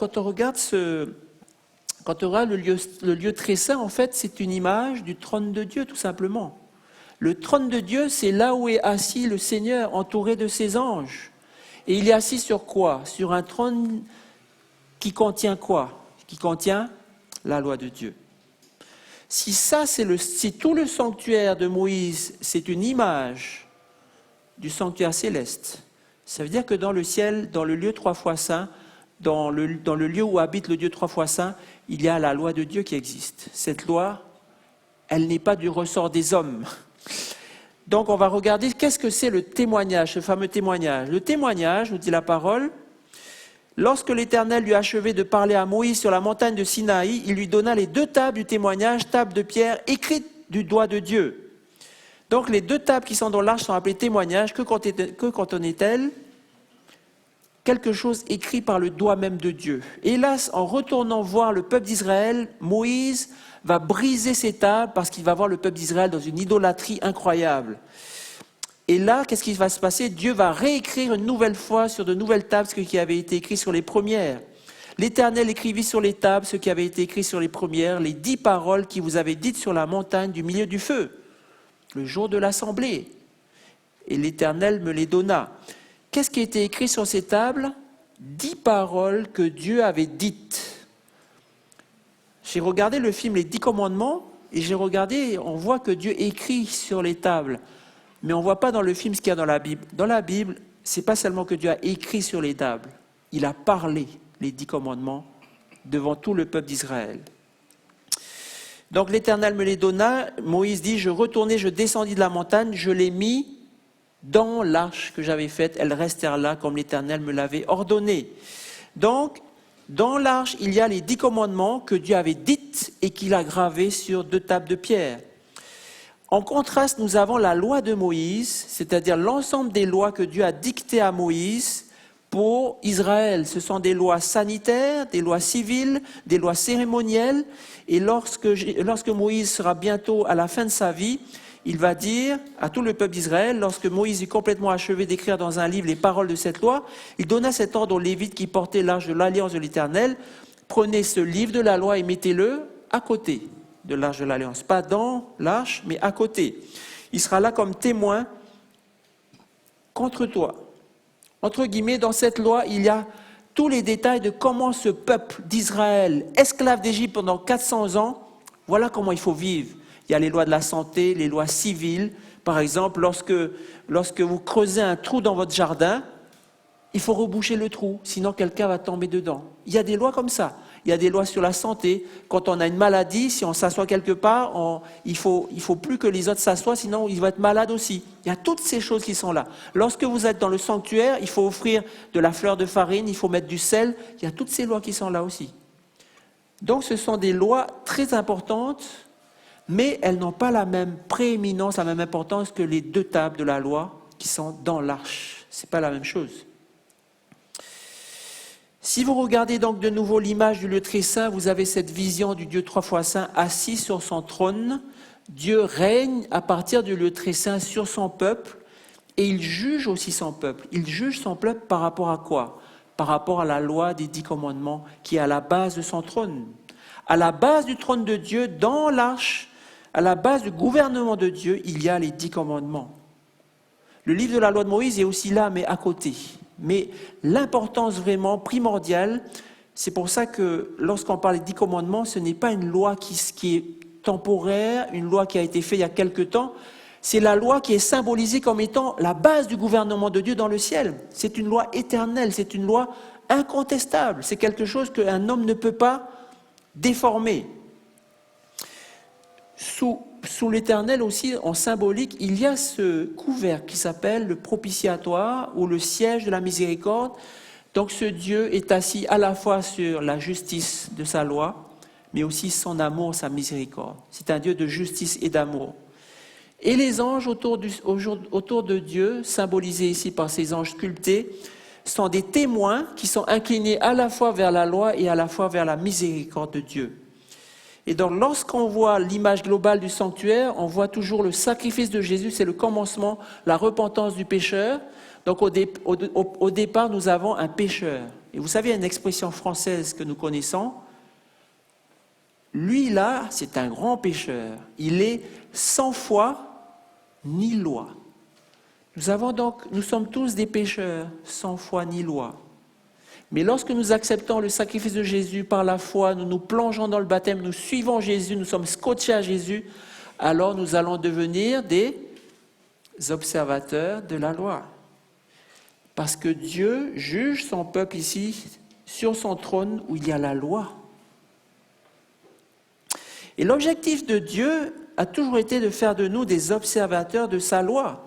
le lieu très saint, en fait, c'est une image du trône de Dieu, tout simplement. Le trône de Dieu, c'est là où est assis le Seigneur, entouré de ses anges. Et il est assis sur quoi? Sur un trône qui contient quoi? Qui contient la loi de Dieu. Si tout le sanctuaire de Moïse, c'est une image du sanctuaire céleste, ça veut dire que dans le ciel, dans le lieu trois fois saint, dans le lieu où habite le Dieu trois fois saint, il y a la loi de Dieu qui existe. Cette loi, elle n'est pas du ressort des hommes. Donc on va regarder qu'est-ce que c'est le témoignage, ce fameux témoignage. Le témoignage, nous dit la parole, lorsque l'Éternel lui achevait de parler à Moïse sur la montagne de Sinaï, il lui donna les deux tables du témoignage, tables de pierre écrites du doigt de Dieu. Donc les deux tables qui sont dans l'arche sont appelées témoignages. Que contenait-elle? Quelque chose écrit par le doigt même de Dieu. Hélas, en retournant voir le peuple d'Israël, Moïse va briser ces tables parce qu'il va voir le peuple d'Israël dans une idolâtrie incroyable. Et là, qu'est-ce qui va se passer? Dieu va réécrire une nouvelle fois sur de nouvelles tables ce qui avait été écrit sur les premières. L'Éternel écrivit sur les tables ce qui avait été écrit sur les premières, les 10 paroles qui vous avaient dites sur la montagne du milieu du feu, le jour de l'assemblée. Et l'Éternel me les donna. Qu'est-ce qui était écrit sur ces tables? 10 paroles que Dieu avait dites. J'ai regardé le film Les 10 commandements et on voit que Dieu écrit sur les tables. Mais on ne voit pas dans le film ce qu'il y a dans la Bible. Dans la Bible, ce n'est pas seulement que Dieu a écrit sur les tables. Il a parlé les 10 commandements devant tout le peuple d'Israël. Donc l'Éternel me les donna. Moïse dit, je retournai, je descendis de la montagne, je les mis dans l'arche que j'avais faite. Elles restèrent là comme l'Éternel me l'avait ordonné. Donc, dans l'arche, il y a les 10 commandements que Dieu avait dites et qu'il a gravés sur 2 tables de pierre. En contraste, nous avons la loi de Moïse, c'est-à-dire l'ensemble des lois que Dieu a dictées à Moïse pour Israël. Ce sont des lois sanitaires, des lois civiles, des lois cérémonielles. Et lorsque Moïse sera bientôt à la fin de sa vie, il va dire à tout le peuple d'Israël, lorsque Moïse eut complètement achevé d'écrire dans un livre les paroles de cette loi, il donna cet ordre aux Lévites qui portaient l'arche de l'Alliance de l'Éternel, prenez ce livre de la loi et mettez-le à côté de l'arche de l'Alliance. Pas dans l'arche, mais à côté. Il sera là comme témoin contre toi. Entre guillemets, dans cette loi, il y a tous les détails de comment ce peuple d'Israël, esclave d'Égypte pendant 400 ans, voilà comment il faut vivre. Il y a les lois de la santé, les lois civiles. Par exemple, lorsque vous creusez un trou dans votre jardin, il faut reboucher le trou, sinon quelqu'un va tomber dedans. Il y a des lois comme ça. Il y a des lois sur la santé. Quand on a une maladie, si on s'assoit quelque part, il faut plus que les autres s'assoient, sinon ils vont être malades aussi. Il y a toutes ces choses qui sont là. Lorsque vous êtes dans le sanctuaire, il faut offrir de la fleur de farine, il faut mettre du sel. Il y a toutes ces lois qui sont là aussi. Donc ce sont des lois très importantes, mais elles n'ont pas la même prééminence, la même importance que les 2 tables de la loi qui sont dans l'arche. Ce n'est pas la même chose. Si vous regardez donc de nouveau l'image du lieu très saint, vous avez cette vision du Dieu 3 fois saint assis sur son trône. Dieu règne à partir du lieu très saint sur son peuple et il juge aussi son peuple. Il juge son peuple par rapport à quoi? Par rapport à la loi des 10 commandements qui est à la base de son trône. À la base du trône de Dieu, dans l'arche, à la base du gouvernement de Dieu, il y a les 10 commandements. Le livre de la loi de Moïse est aussi là, mais à côté. Mais l'importance vraiment primordiale, c'est pour ça que lorsqu'on parle des 10 commandements, ce n'est pas une loi qui est temporaire, une loi qui a été faite il y a quelque temps, c'est la loi qui est symbolisée comme étant la base du gouvernement de Dieu dans le ciel. C'est une loi éternelle, c'est une loi incontestable, c'est quelque chose qu'un homme ne peut pas déformer. Sous l'Éternel aussi, en symbolique, il y a ce couvercle qui s'appelle le propitiatoire ou le siège de la miséricorde. Donc ce Dieu est assis à la fois sur la justice de sa loi, mais aussi son amour, sa miséricorde. C'est un Dieu de justice et d'amour. Et les anges autour de Dieu, symbolisés ici par ces anges sculptés, sont des témoins qui sont inclinés à la fois vers la loi et à la fois vers la miséricorde de Dieu. Et donc, lorsqu'on voit l'image globale du sanctuaire, on voit toujours le sacrifice de Jésus, c'est le commencement, la repentance du pécheur. Donc, au départ, nous avons un pécheur. Et vous savez, il y a une expression française que nous connaissons. Lui, là, c'est un grand pécheur. Il est sans foi ni loi. Nous sommes tous des pécheurs, sans foi ni loi. Mais lorsque nous acceptons le sacrifice de Jésus par la foi, nous nous plongeons dans le baptême, nous suivons Jésus, nous sommes scotchés à Jésus, alors nous allons devenir des observateurs de la loi. Parce que Dieu juge son peuple ici sur son trône où il y a la loi. Et l'objectif de Dieu a toujours été de faire de nous des observateurs de sa loi.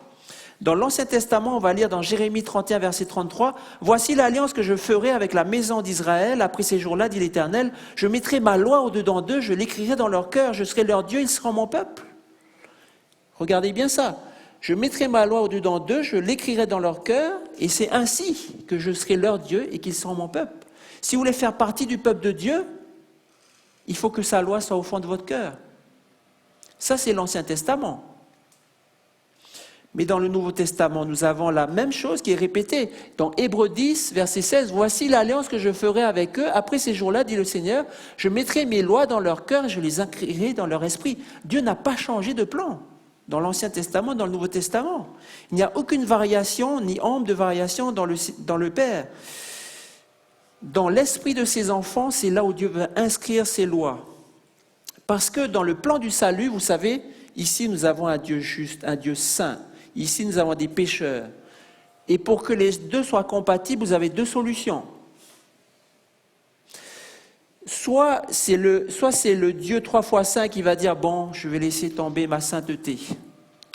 Dans l'Ancien Testament, on va lire dans Jérémie 31, verset 33, « Voici l'alliance que je ferai avec la maison d'Israël. Après ces jours-là, dit l'Éternel, je mettrai ma loi au-dedans d'eux, je l'écrirai dans leur cœur, je serai leur Dieu, ils seront mon peuple. » Regardez bien ça. Je mettrai ma loi au-dedans d'eux, je l'écrirai dans leur cœur, et c'est ainsi que je serai leur Dieu et qu'ils seront mon peuple. Si vous voulez faire partie du peuple de Dieu, il faut que sa loi soit au fond de votre cœur. Ça, c'est l'Ancien Testament. Mais dans le Nouveau Testament, nous avons la même chose qui est répétée. Dans Hébreux 10, verset 16, « Voici l'alliance que je ferai avec eux. Après ces jours-là, dit le Seigneur, je mettrai mes lois dans leur cœur et je les inscrirai dans leur esprit. » Dieu n'a pas changé de plan dans l'Ancien Testament, dans le Nouveau Testament. Il n'y a aucune variation, ni ombre de variation dans le Père. Dans l'esprit de ses enfants, c'est là où Dieu veut inscrire ses lois. Parce que dans le plan du salut, vous savez, ici nous avons un Dieu juste, un Dieu saint. Ici, nous avons des pécheurs. Et pour que les deux soient compatibles, vous avez deux solutions. Soit c'est le Dieu 3 fois saint qui va dire « Bon, je vais laisser tomber ma sainteté.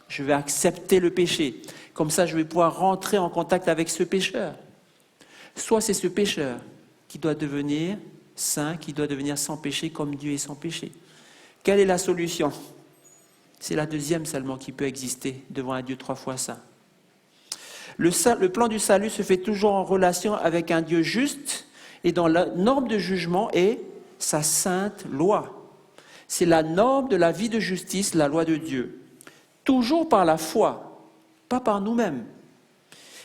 Je vais accepter le péché. Comme ça, je vais pouvoir rentrer en contact avec ce pécheur. » Soit c'est ce pécheur qui doit devenir saint, qui doit devenir sans péché comme Dieu est sans péché. Quelle est la solution ? C'est la deuxième seulement qui peut exister devant un Dieu 3 fois saint. Le plan du salut se fait toujours en relation avec un Dieu juste et dont la norme de jugement est sa sainte loi. C'est la norme de la vie de justice, la loi de Dieu. Toujours par la foi, pas par nous-mêmes.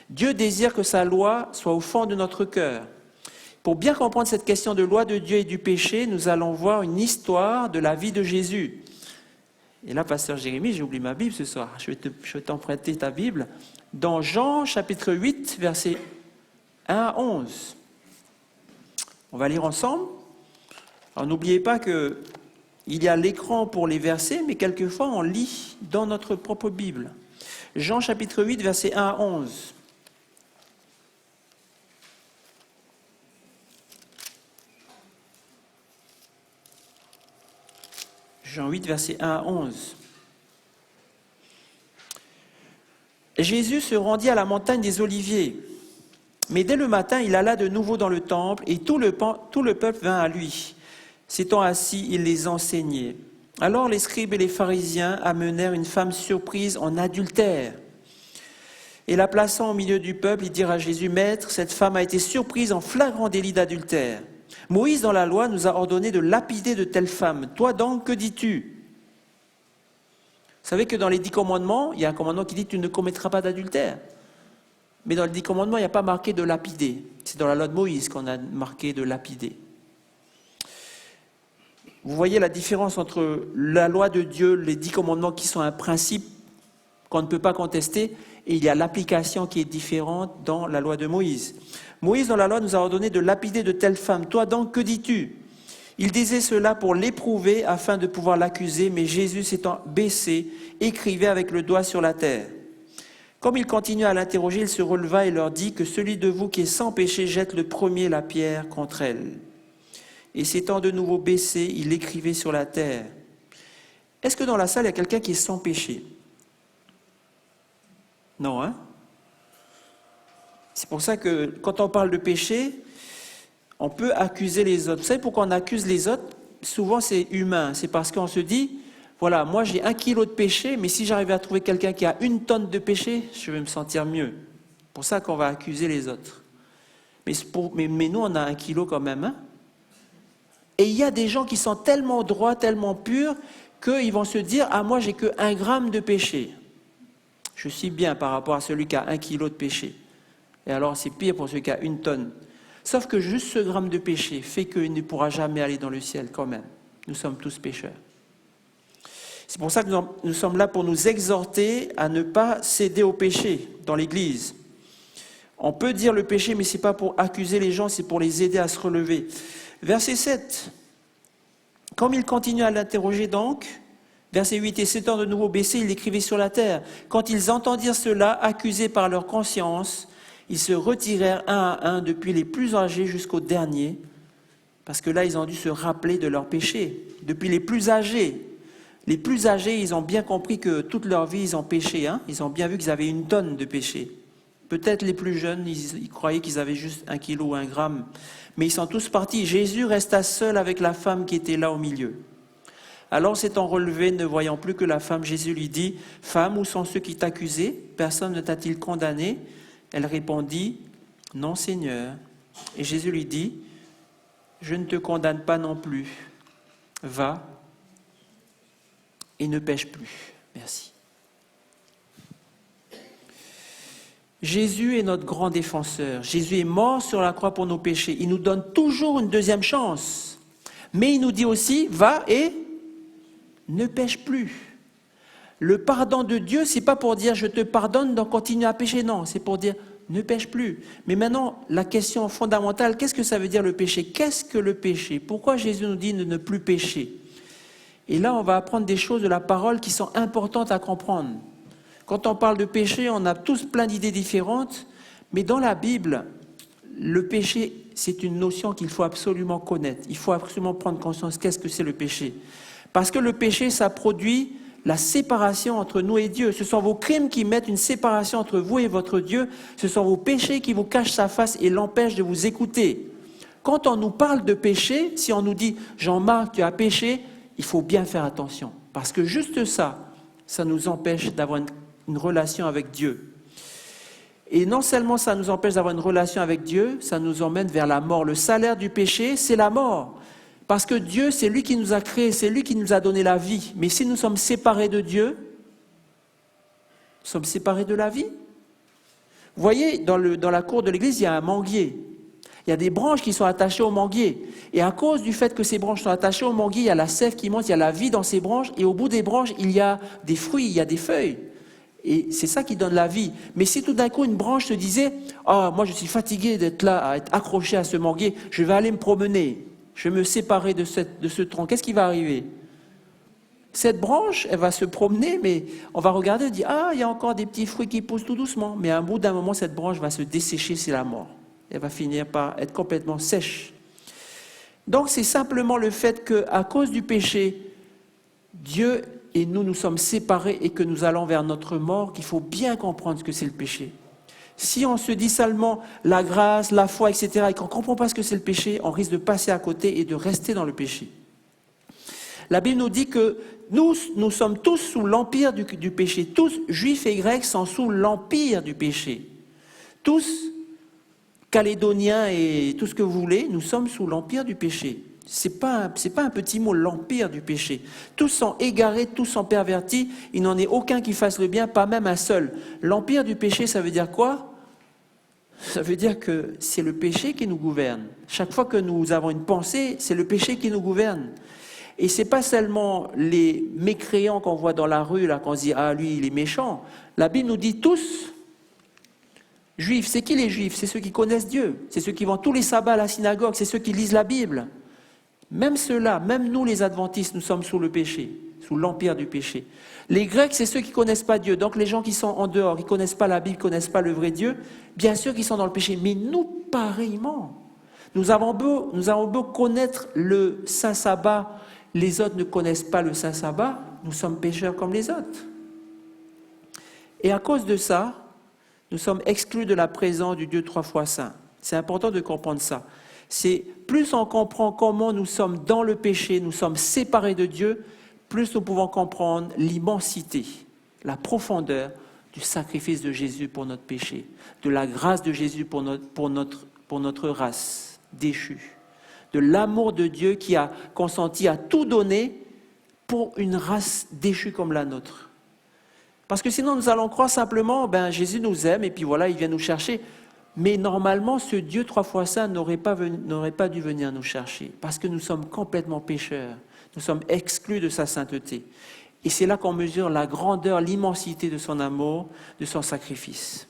Dieu désire que sa loi soit au fond de notre cœur. Pour bien comprendre cette question de loi de Dieu et du péché, nous allons voir une histoire de la vie de Jésus. Et là, pasteur Jérémie, j'ai oublié ma Bible ce soir. Je vais t'emprunter ta Bible. Dans Jean, chapitre 8, versets 1 à 11. On va lire ensemble. Alors, n'oubliez pas qu'il y a l'écran pour les versets, mais quelquefois, on lit dans notre propre Bible. Jean, chapitre 8, versets 1 à 11. Jean 8, versets 1 à 11. Jésus se rendit à la montagne des Oliviers. Mais dès le matin, il alla de nouveau dans le temple et tout le peuple vint à lui. S'étant assis, il les enseignait. Alors les scribes et les pharisiens amenèrent une femme surprise en adultère. Et la plaçant au milieu du peuple, ils dirent à Jésus, « Maître, cette femme a été surprise en flagrant délit d'adultère. Moïse, dans la loi, nous a ordonné de lapider de telles femmes. Toi donc, que dis-tu » Vous savez que dans les 10 commandements, il y a un commandement qui dit « Tu ne commettras pas d'adultère ». Mais dans les 10 commandements, il n'y a pas marqué de lapider. C'est dans la loi de Moïse qu'on a marqué de lapider. Vous voyez la différence entre la loi de Dieu, les 10 commandements qui sont un principe qu'on ne peut pas contester, et il y a l'application qui est différente dans la loi de Moïse. Moïse, dans la loi, nous a ordonné de lapider de telles femmes. Toi donc, que dis-tu ? Il disait cela pour l'éprouver afin de pouvoir l'accuser, mais Jésus s'étant baissé, écrivait avec le doigt sur la terre. Comme il continuait à l'interroger, il se releva et leur dit que celui de vous qui est sans péché jette le premier la pierre contre elle. Et s'étant de nouveau baissé, il écrivait sur la terre. Est-ce que dans la salle, il y a quelqu'un qui est sans péché ? Non, hein ? C'est pour ça que quand on parle de péché, on peut accuser les autres. Vous savez pourquoi on accuse les autres ? Souvent, c'est humain. C'est parce qu'on se dit, voilà, moi j'ai 1 kilo de péché, mais si j'arrivais à trouver quelqu'un qui a 1 tonne de péché, je vais me sentir mieux. C'est pour ça qu'on va accuser les autres. Mais nous, on a 1 kilo quand même. Hein ? Et il y a des gens qui sont tellement droits, tellement purs, qu'ils vont se dire, ah, moi j'ai que 1 gramme de péché. Je suis bien par rapport à celui qui a 1 kilo de péché. Et alors c'est pire pour celui qui a 1 tonne. Sauf que juste ce gramme de péché fait qu'il ne pourra jamais aller dans le ciel quand même. Nous sommes tous pécheurs. C'est pour ça que nous sommes là pour nous exhorter à ne pas céder au péché dans l'Église. On peut dire le péché, mais ce n'est pas pour accuser les gens, c'est pour les aider à se relever. Verset 7. Comme il continue à l'interroger donc, verset 8, et s'étant de nouveau baissé, il écrivait sur la terre. Quand ils entendirent cela, accusés par leur conscience, ils se retirèrent un à un, depuis les plus âgés jusqu'aux derniers, parce que là, ils ont dû se rappeler de leurs péchés. Depuis les plus âgés, ils ont bien compris que toute leur vie, ils ont péché. Hein. Ils ont bien vu qu'ils avaient 1 tonne de péché. Peut-être les plus jeunes, ils croyaient qu'ils avaient juste 1 kilo ou 1 gramme. Mais ils sont tous partis. Jésus resta seul avec la femme qui était là au milieu. Alors s'étant relevé, ne voyant plus que la femme, Jésus lui dit, « Femme, où sont ceux qui t'accusaient? Personne ne t'a-t-il condamné ?» Elle répondit, « Non, Seigneur. » Et Jésus lui dit, « Je ne te condamne pas non plus. Va et ne pêche plus. » Merci. Jésus est notre grand défenseur. Jésus est mort sur la croix pour nos péchés. Il nous donne toujours une deuxième chance. Mais il nous dit aussi, va et ne pêche plus. Le pardon de Dieu, ce n'est pas pour dire je te pardonne, donc continue à pécher. Non, c'est pour dire ne pêche plus. Mais maintenant, la question fondamentale, qu'est-ce que ça veut dire le péché? Qu'est-ce que le péché? Pourquoi Jésus nous dit de ne plus pécher? Et là, on va apprendre des choses de la parole qui sont importantes à comprendre. Quand on parle de péché, on a tous plein d'idées différentes, mais dans la Bible, le péché, c'est une notion qu'il faut absolument connaître. Il faut absolument prendre conscience qu'est-ce que c'est le péché. Parce que le péché, ça produit la séparation entre nous et Dieu. Ce sont vos crimes qui mettent une séparation entre vous et votre Dieu. Ce sont vos péchés qui vous cachent sa face et l'empêchent de vous écouter. Quand on nous parle de péché, si on nous dit « Jean-Marc, tu as péché », il faut bien faire attention. Parce que juste ça, ça nous empêche d'avoir une relation avec Dieu. Et non seulement ça nous empêche d'avoir une relation avec Dieu, ça nous emmène vers la mort. Le salaire du péché, c'est la mort. Parce que Dieu, c'est lui qui nous a créés, c'est lui qui nous a donné la vie. Mais si nous sommes séparés de Dieu, nous sommes séparés de la vie. Vous voyez, dans la cour de l'église, il y a un manguier. Il y a des branches qui sont attachées au manguier. Et à cause du fait que ces branches sont attachées au manguier, il y a la sève qui monte, il y a la vie dans ces branches. Et au bout des branches, il y a des fruits, il y a des feuilles. Et c'est ça qui donne la vie. Mais si tout d'un coup une branche te disait « Ah, moi je suis fatigué d'être là, à être accroché à ce manguier, je vais aller me promener, je vais me séparer de ce tronc », qu'est-ce qui va arriver? Cette branche, elle va se promener, mais on va regarder et dire « Ah, il y a encore des petits fruits qui poussent tout doucement ». Mais à un bout d'un moment, cette branche va se dessécher, c'est la mort. Elle va finir par être complètement sèche. Donc c'est simplement le fait qu'à cause du péché, Dieu et nous sommes séparés et que nous allons vers notre mort, qu'il faut bien comprendre ce que c'est le péché. Si on se dit seulement la grâce, la foi, etc., et qu'on ne comprend pas ce que c'est le péché, on risque de passer à côté et de rester dans le péché. La Bible nous dit que nous sommes tous sous l'empire du péché. Tous, juifs et grecs, sont sous l'empire du péché. Tous, calédoniens et tout ce que vous voulez, nous sommes sous l'empire du péché. C'est pas un petit mot, l'empire du péché. Tous sont égarés, tous sont pervertis, il n'en est aucun qui fasse le bien, pas même un seul. L'empire du péché, ça veut dire quoi? Ça veut dire que c'est le péché qui nous gouverne. Chaque fois que nous avons une pensée, c'est le péché qui nous gouverne. Et ce n'est pas seulement les mécréants qu'on voit dans la rue, là, qu'on se dit « Ah, lui, il est méchant ». La Bible nous dit tous, juifs, c'est qui les juifs? C'est ceux qui connaissent Dieu, c'est ceux qui vont tous les sabbats à la synagogue, c'est ceux qui lisent la Bible. Même ceux-là, même nous les adventistes, nous sommes sous le péché, sous l'empire du péché. Les Grecs, c'est ceux qui ne connaissent pas Dieu. Donc les gens qui sont en dehors, qui ne connaissent pas la Bible, qui ne connaissent pas le vrai Dieu, bien sûr qu'ils sont dans le péché. Mais nous, pareillement, nous avons beau connaître le Saint Sabbat, les autres ne connaissent pas le Saint Sabbat, nous sommes pécheurs comme les autres. Et à cause de ça, nous sommes exclus de la présence du Dieu trois fois saint. C'est important de comprendre ça. C'est plus on comprend comment nous sommes dans le péché, nous sommes séparés de Dieu, plus nous pouvons comprendre l'immensité, la profondeur du sacrifice de Jésus pour notre péché, de la grâce de Jésus pour notre race déchue, de l'amour de Dieu qui a consenti à tout donner pour une race déchue comme la nôtre. Parce que sinon nous allons croire simplement, Jésus nous aime et puis voilà, il vient nous chercher. Mais normalement, ce Dieu trois fois saint n'aurait pas dû venir nous chercher, parce que nous sommes complètement pécheurs, nous sommes exclus de sa sainteté. Et c'est là qu'on mesure la grandeur, l'immensité de son amour, de son sacrifice.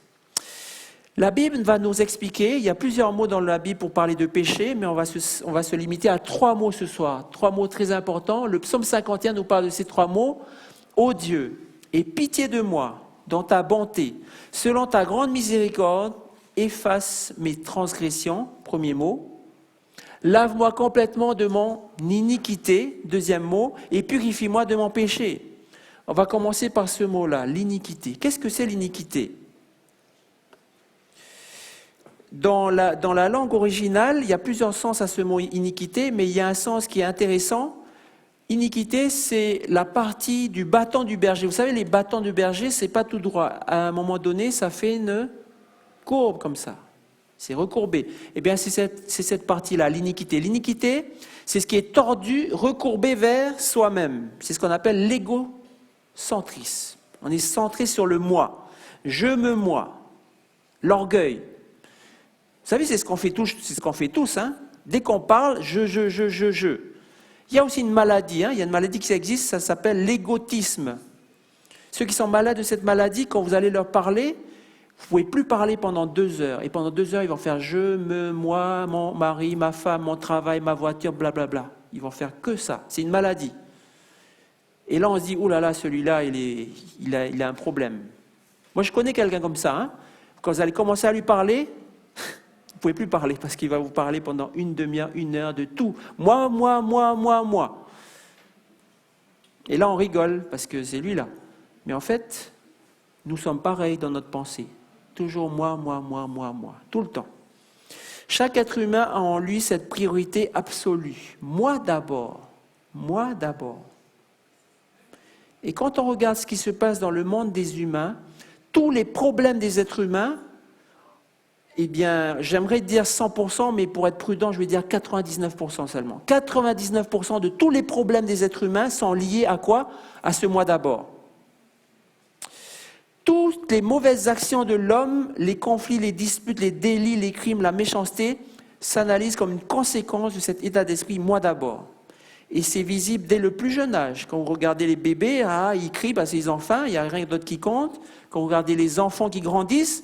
La Bible va nous expliquer, il y a plusieurs mots dans la Bible pour parler de péché, mais on va se limiter à 3 mots ce soir, 3 mots très importants. Le psaume 51 nous parle de ces 3 mots. « Ô Dieu, aie pitié de moi, dans ta bonté, selon ta grande miséricorde, efface mes transgressions, premier mot. Lave-moi complètement de mon iniquité, deuxième mot, et purifie-moi de mon péché. » On va commencer par ce mot-là, l'iniquité. Qu'est-ce que c'est l'iniquité? Dans la langue originale, il y a plusieurs sens à ce mot iniquité, mais il y a un sens qui est intéressant. Iniquité, c'est la partie du bâton du berger. Vous savez, les bâtons du berger, c'est pas tout droit. À un moment donné, ça fait une courbe comme ça. C'est recourbé. Eh bien, c'est cette partie-là, l'iniquité. L'iniquité, c'est ce qui est tordu, recourbé vers soi-même. C'est ce qu'on appelle l'égocentrisme. On est centré sur le moi. Je me moi. L'orgueil. Vous savez, c'est ce qu'on fait tous, hein. Dès qu'on parle, je. Il y a aussi une maladie, hein. Il y a une maladie qui existe, ça s'appelle l'égotisme. Ceux qui sont malades de cette maladie, quand vous allez leur parler, vous ne pouvez plus parler pendant 2 heures. Et pendant 2 heures, ils vont faire je, me, moi, mon mari, ma femme, mon travail, ma voiture, blablabla. Ils vont faire que ça. C'est une maladie. Et là, on se dit, oh là là, celui-là, il a un problème. Moi, je connais quelqu'un comme ça, hein. Quand vous allez commencer à lui parler, vous ne pouvez plus parler parce qu'il va vous parler pendant une demi-heure, 1 heure de tout. Moi. Et là, on rigole parce que c'est lui là. Mais en fait, nous sommes pareils dans notre pensée. Toujours moi, tout le temps. Chaque être humain a en lui cette priorité absolue. Moi d'abord. Et quand on regarde ce qui se passe dans le monde des humains, tous les problèmes des êtres humains, eh bien, j'aimerais dire 100%, mais pour être prudent, je vais dire 99% seulement. 99% de tous les problèmes des êtres humains sont liés à quoi? À ce moi d'abord. Toutes les mauvaises actions de l'homme, les conflits, les disputes, les délits, les crimes, la méchanceté, s'analysent comme une conséquence de cet état d'esprit moi d'abord. Et c'est visible dès le plus jeune âge. Quand vous regardez les bébés, ils crient parce qu'ils ont faim, il n'y a rien d'autre qui compte. Quand vous regardez les enfants qui grandissent,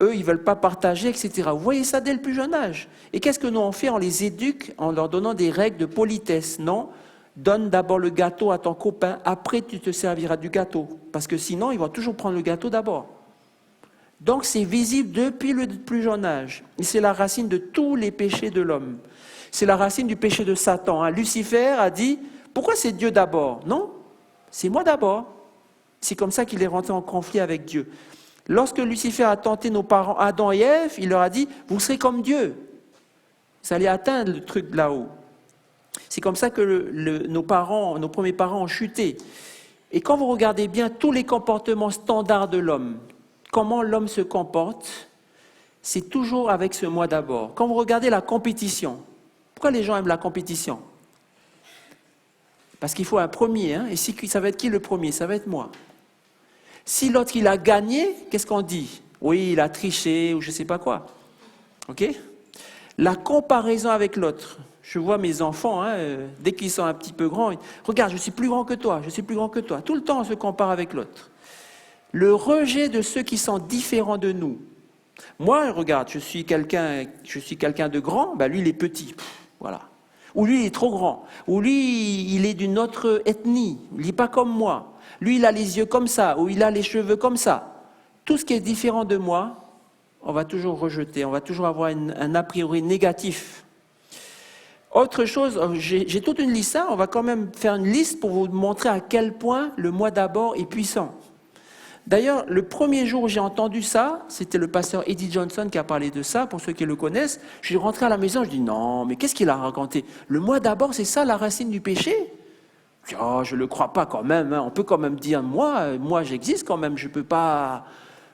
eux, ils ne veulent pas partager, etc. Vous voyez ça dès le plus jeune âge. Et qu'est-ce que nous on fait? On les éduque en leur donnant des règles de politesse. Non, donne d'abord le gâteau à ton copain, après tu te serviras du gâteau. Parce que sinon, ils vont toujours prendre le gâteau d'abord. Donc c'est visible depuis le plus jeune âge. Et c'est la racine de tous les péchés de l'homme. C'est la racine du péché de Satan, hein. Lucifer a dit, pourquoi c'est Dieu d'abord? Non, c'est moi d'abord. C'est comme ça qu'il est rentré en conflit avec Dieu. Lorsque Lucifer a tenté nos parents Adam et Ève, il leur a dit, vous serez comme Dieu. Ça allait atteindre le truc là-haut. C'est comme ça que nos premiers parents ont chuté. Et quand vous regardez bien tous les comportements standards de l'homme, comment l'homme se comporte, c'est toujours avec ce moi d'abord. Quand vous regardez la compétition, pourquoi les gens aiment la compétition? Parce qu'il faut un premier, hein, et ça va être qui le premier? Ça va être moi. Si l'autre il a gagné, qu'est-ce qu'on dit? Oui, il a triché ou je ne sais pas quoi. Ok? La comparaison avec l'autre. Je vois mes enfants, hein, dès qu'ils sont un petit peu grands, regarde, je suis plus grand que toi, je suis plus grand que toi. Tout le temps, on se compare avec l'autre. Le rejet de ceux qui sont différents de nous. Moi, regarde, je suis quelqu'un de grand, lui, il est petit. Voilà. Ou lui, il est trop grand. Ou lui, il est d'une autre ethnie. Il n'est pas comme moi. Lui, il a les yeux comme ça. Ou il a les cheveux comme ça. Tout ce qui est différent de moi, on va toujours rejeter. On va toujours avoir un a priori négatif. Autre chose, j'ai toute une liste. On va quand même faire une liste pour vous montrer à quel point le moi d'abord est puissant. D'ailleurs, le premier jour où j'ai entendu ça, c'était le pasteur Eddie Johnson qui a parlé de ça, pour ceux qui le connaissent. Je suis rentré à la maison, je dis non, mais qu'est-ce qu'il a raconté? Le moi d'abord, c'est ça la racine du péché? Je dis, oh, je ne le crois pas quand même, hein. On peut quand même dire, moi j'existe quand même, je ne peux pas...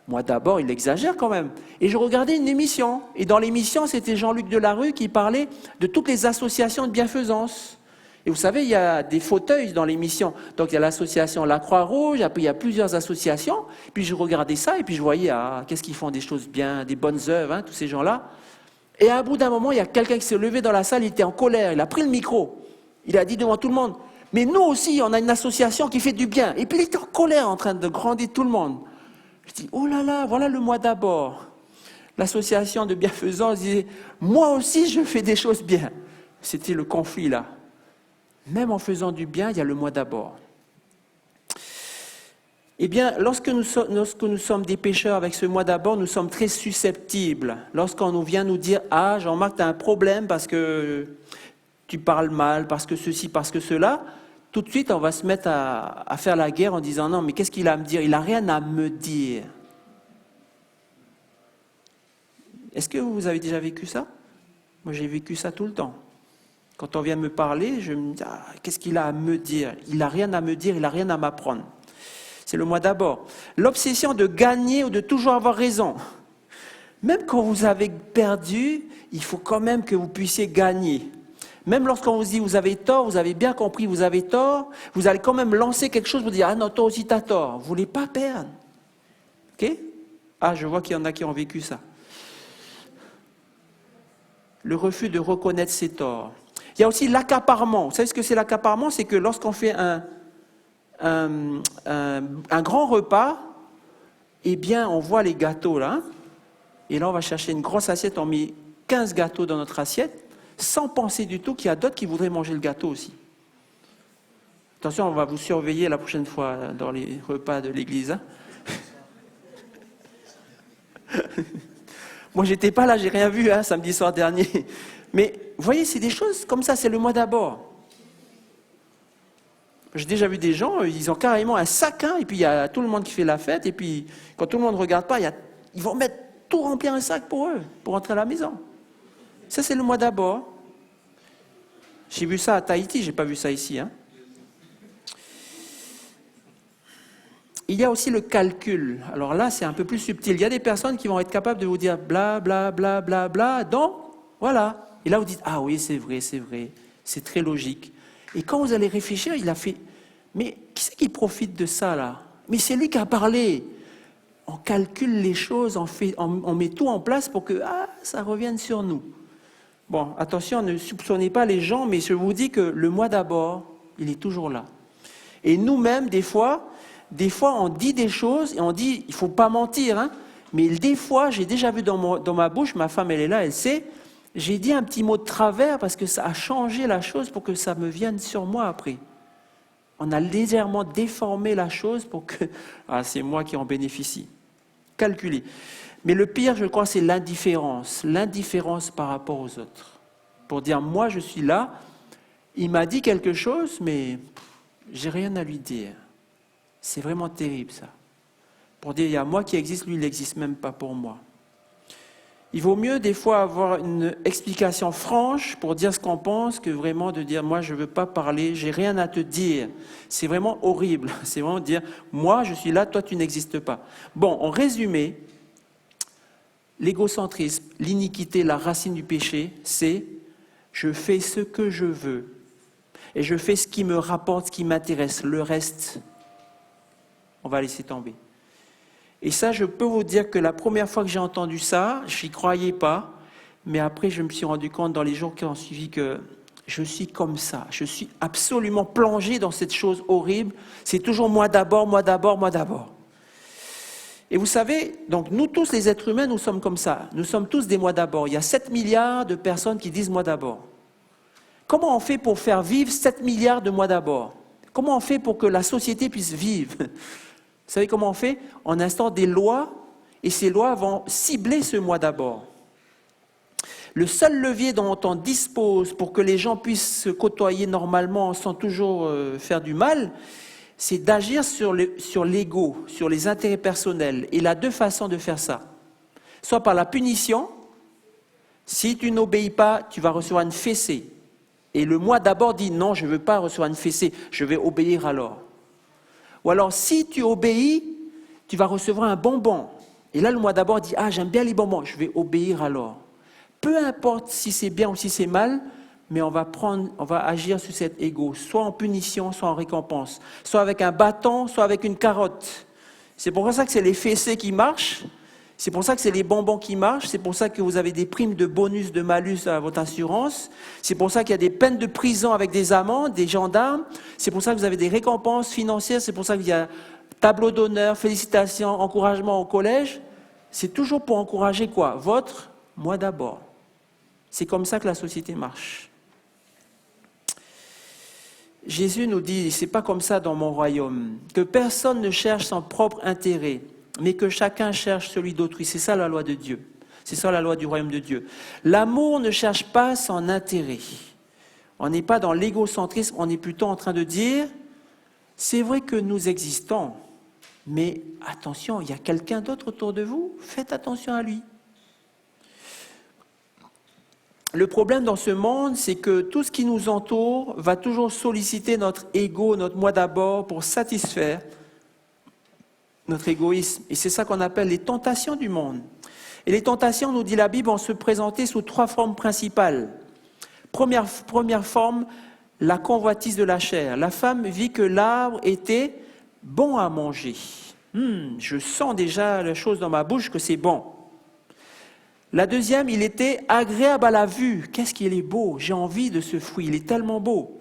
Moi d'abord, il exagère quand même. Et je regardais une émission, et dans l'émission, c'était Jean-Luc Delarue qui parlait de toutes les associations de bienfaisance. Et vous savez, il y a des fauteuils dans l'émission. Donc il y a l'association La Croix-Rouge, après il y a plusieurs associations. Puis je regardais ça et puis je voyais, qu'est-ce qu'ils font des choses bien, des bonnes œuvres, hein, tous ces gens-là. Et à bout d'un moment, il y a quelqu'un qui s'est levé dans la salle, il était en colère, il a pris le micro. Il a dit devant tout le monde, mais nous aussi, on a une association qui fait du bien. Et puis il était en colère en train de grandir tout le monde. Je dis, oh là là, voilà le moi d'abord. L'association de bienfaisance disait, moi aussi je fais des choses bien. C'était le conflit là. Même en faisant du bien, il y a le moi d'abord. Eh bien, lorsque nous sommes des pécheurs avec ce moi d'abord, nous sommes très susceptibles. Lorsqu'on nous vient nous dire « Ah, Jean-Marc, tu as un problème parce que tu parles mal, parce que ceci, parce que cela », tout de suite, on va se mettre à faire la guerre en disant « Non, mais qu'est-ce qu'il a à me dire? Il n'a rien à me dire. » Est-ce que vous avez déjà vécu ça? Moi, j'ai vécu ça tout le temps. Quand on vient me parler, je me dis, qu'est-ce qu'il a à me dire? Il n'a rien à me dire, il n'a rien à m'apprendre. C'est le moi d'abord. L'obsession de gagner ou de toujours avoir raison. Même quand vous avez perdu, il faut quand même que vous puissiez gagner. Même lorsqu'on vous dit vous avez tort, vous avez bien compris, vous avez tort, vous allez quand même lancer quelque chose, vous dire ah non, toi aussi tu as tort. Vous ne voulez pas perdre. Ok? Ah, je vois qu'il y en a qui ont vécu ça. Le refus de reconnaître ses torts. Il y a aussi l'accaparement. Vous savez ce que c'est l'accaparement? C'est que lorsqu'on fait un grand repas, eh bien, on voit les gâteaux là. Et là, on va chercher une grosse assiette, on met 15 gâteaux dans notre assiette, sans penser du tout qu'il y a d'autres qui voudraient manger le gâteau aussi. Attention, on va vous surveiller la prochaine fois dans les repas de l'église. Hein. Moi, j'étais pas là, j'ai rien vu samedi soir dernier. Mais vous voyez, c'est des choses comme ça, c'est le moi d'abord. J'ai déjà vu des gens, ils ont carrément un sac, et puis il y a tout le monde qui fait la fête, et puis quand tout le monde ne regarde pas, ils vont mettre tout remplir un sac pour eux, pour rentrer à la maison. Ça, c'est le moi d'abord. J'ai vu ça à Tahiti, j'ai pas vu ça ici. Il y a aussi le calcul. Alors là, c'est un peu plus subtil. Il y a des personnes qui vont être capables de vous dire bla, bla, bla, bla, bla, donc, voilà. Et là, vous dites, ah oui, c'est vrai, c'est très logique. Et quand vous allez réfléchir, il a fait, mais qui c'est qui profite de ça, là? Mais c'est lui qui a parlé. On calcule les choses, on met tout en place pour que ça revienne sur nous. Bon, attention, ne soupçonnez pas les gens, mais je vous dis que le moi d'abord, il est toujours là. Et nous-mêmes, des fois, on dit des choses et on dit, il ne faut pas mentir, mais des fois, j'ai déjà vu dans ma bouche, ma femme, elle est là, elle sait, j'ai dit un petit mot de travers parce que ça a changé la chose pour que ça me vienne sur moi après. On a légèrement déformé la chose pour que c'est moi qui en bénéficie. Calculer. Mais le pire, je crois, c'est l'indifférence. L'indifférence par rapport aux autres. Pour dire, moi, je suis là, il m'a dit quelque chose, mais j'ai rien à lui dire. C'est vraiment terrible, ça. Pour dire, il y a moi qui existe, lui, il n'existe même pas pour moi. Il vaut mieux, des fois, avoir une explication franche pour dire ce qu'on pense que vraiment de dire, moi, je ne veux pas parler, j'ai rien à te dire. C'est vraiment horrible. C'est vraiment dire, moi, je suis là, toi, tu n'existes pas. Bon, en résumé, l'égocentrisme, l'iniquité, la racine du péché, c'est je fais ce que je veux et je fais ce qui me rapporte, ce qui m'intéresse. Le reste, on va laisser tomber. Et ça, je peux vous dire que la première fois que j'ai entendu ça, je n'y croyais pas, mais après, je me suis rendu compte dans les jours qui ont suivi que je suis comme ça. Je suis absolument plongé dans cette chose horrible. C'est toujours moi d'abord, moi d'abord, moi d'abord. Et vous savez, donc nous tous les êtres humains, nous sommes comme ça. Nous sommes tous des moi d'abord. Il y a 7 milliards de personnes qui disent moi d'abord. Comment on fait pour faire vivre 7 milliards de moi d'abord? Comment on fait pour que la société puisse vivre? Vous savez comment on fait? On instaure des lois et ces lois vont cibler ce moi d'abord. Le seul levier dont on dispose pour que les gens puissent se côtoyer normalement sans toujours faire du mal, c'est d'agir sur l'ego, sur les intérêts personnels. Et il y a deux façons de faire ça. Soit par la punition, si tu n'obéis pas, tu vas recevoir une fessée. Et le moi d'abord dit non, je ne veux pas recevoir une fessée, je vais obéir alors. Ou alors si tu obéis, tu vas recevoir un bonbon. Et là le moi d'abord dit j'aime bien les bonbons, je vais obéir alors. Peu importe si c'est bien ou si c'est mal, mais on va agir sur cet ego, soit en punition, soit en récompense, soit avec un bâton, soit avec une carotte. C'est pour ça que c'est les fessées qui marchent, c'est pour ça que c'est les bonbons qui marchent, c'est pour ça que vous avez des primes de bonus, de malus à votre assurance, c'est pour ça qu'il y a des peines de prison avec des amendes, des gendarmes, c'est pour ça que vous avez des récompenses financières, c'est pour ça qu'il y a tableau d'honneur, félicitations, encouragement au collège. C'est toujours pour encourager quoi? Votre moi d'abord. C'est comme ça que la société marche. Jésus nous dit, c'est pas comme ça dans mon royaume, que personne ne cherche son propre intérêt, mais que chacun cherche celui d'autrui. C'est ça la loi de Dieu. C'est ça la loi du royaume de Dieu. L'amour ne cherche pas son intérêt. On n'est pas dans l'égocentrisme, on est plutôt en train de dire, c'est vrai que nous existons, mais attention, il y a quelqu'un d'autre autour de vous, faites attention à lui. le problème dans ce monde, c'est que tout ce qui nous entoure va toujours solliciter notre ego, notre moi d'abord, pour satisfaire notre égoïsme. Et c'est ça qu'on appelle les tentations du monde. Et les tentations, nous dit la Bible, vont se présenter sous 3 formes principales. Première forme, la convoitise de la chair. La femme vit que l'arbre était bon à manger. Je sens déjà la chose dans ma bouche que c'est bon. La deuxième, il était agréable à la vue. Qu'est-ce qu'il est beau, j'ai envie de ce fruit, il est tellement beau.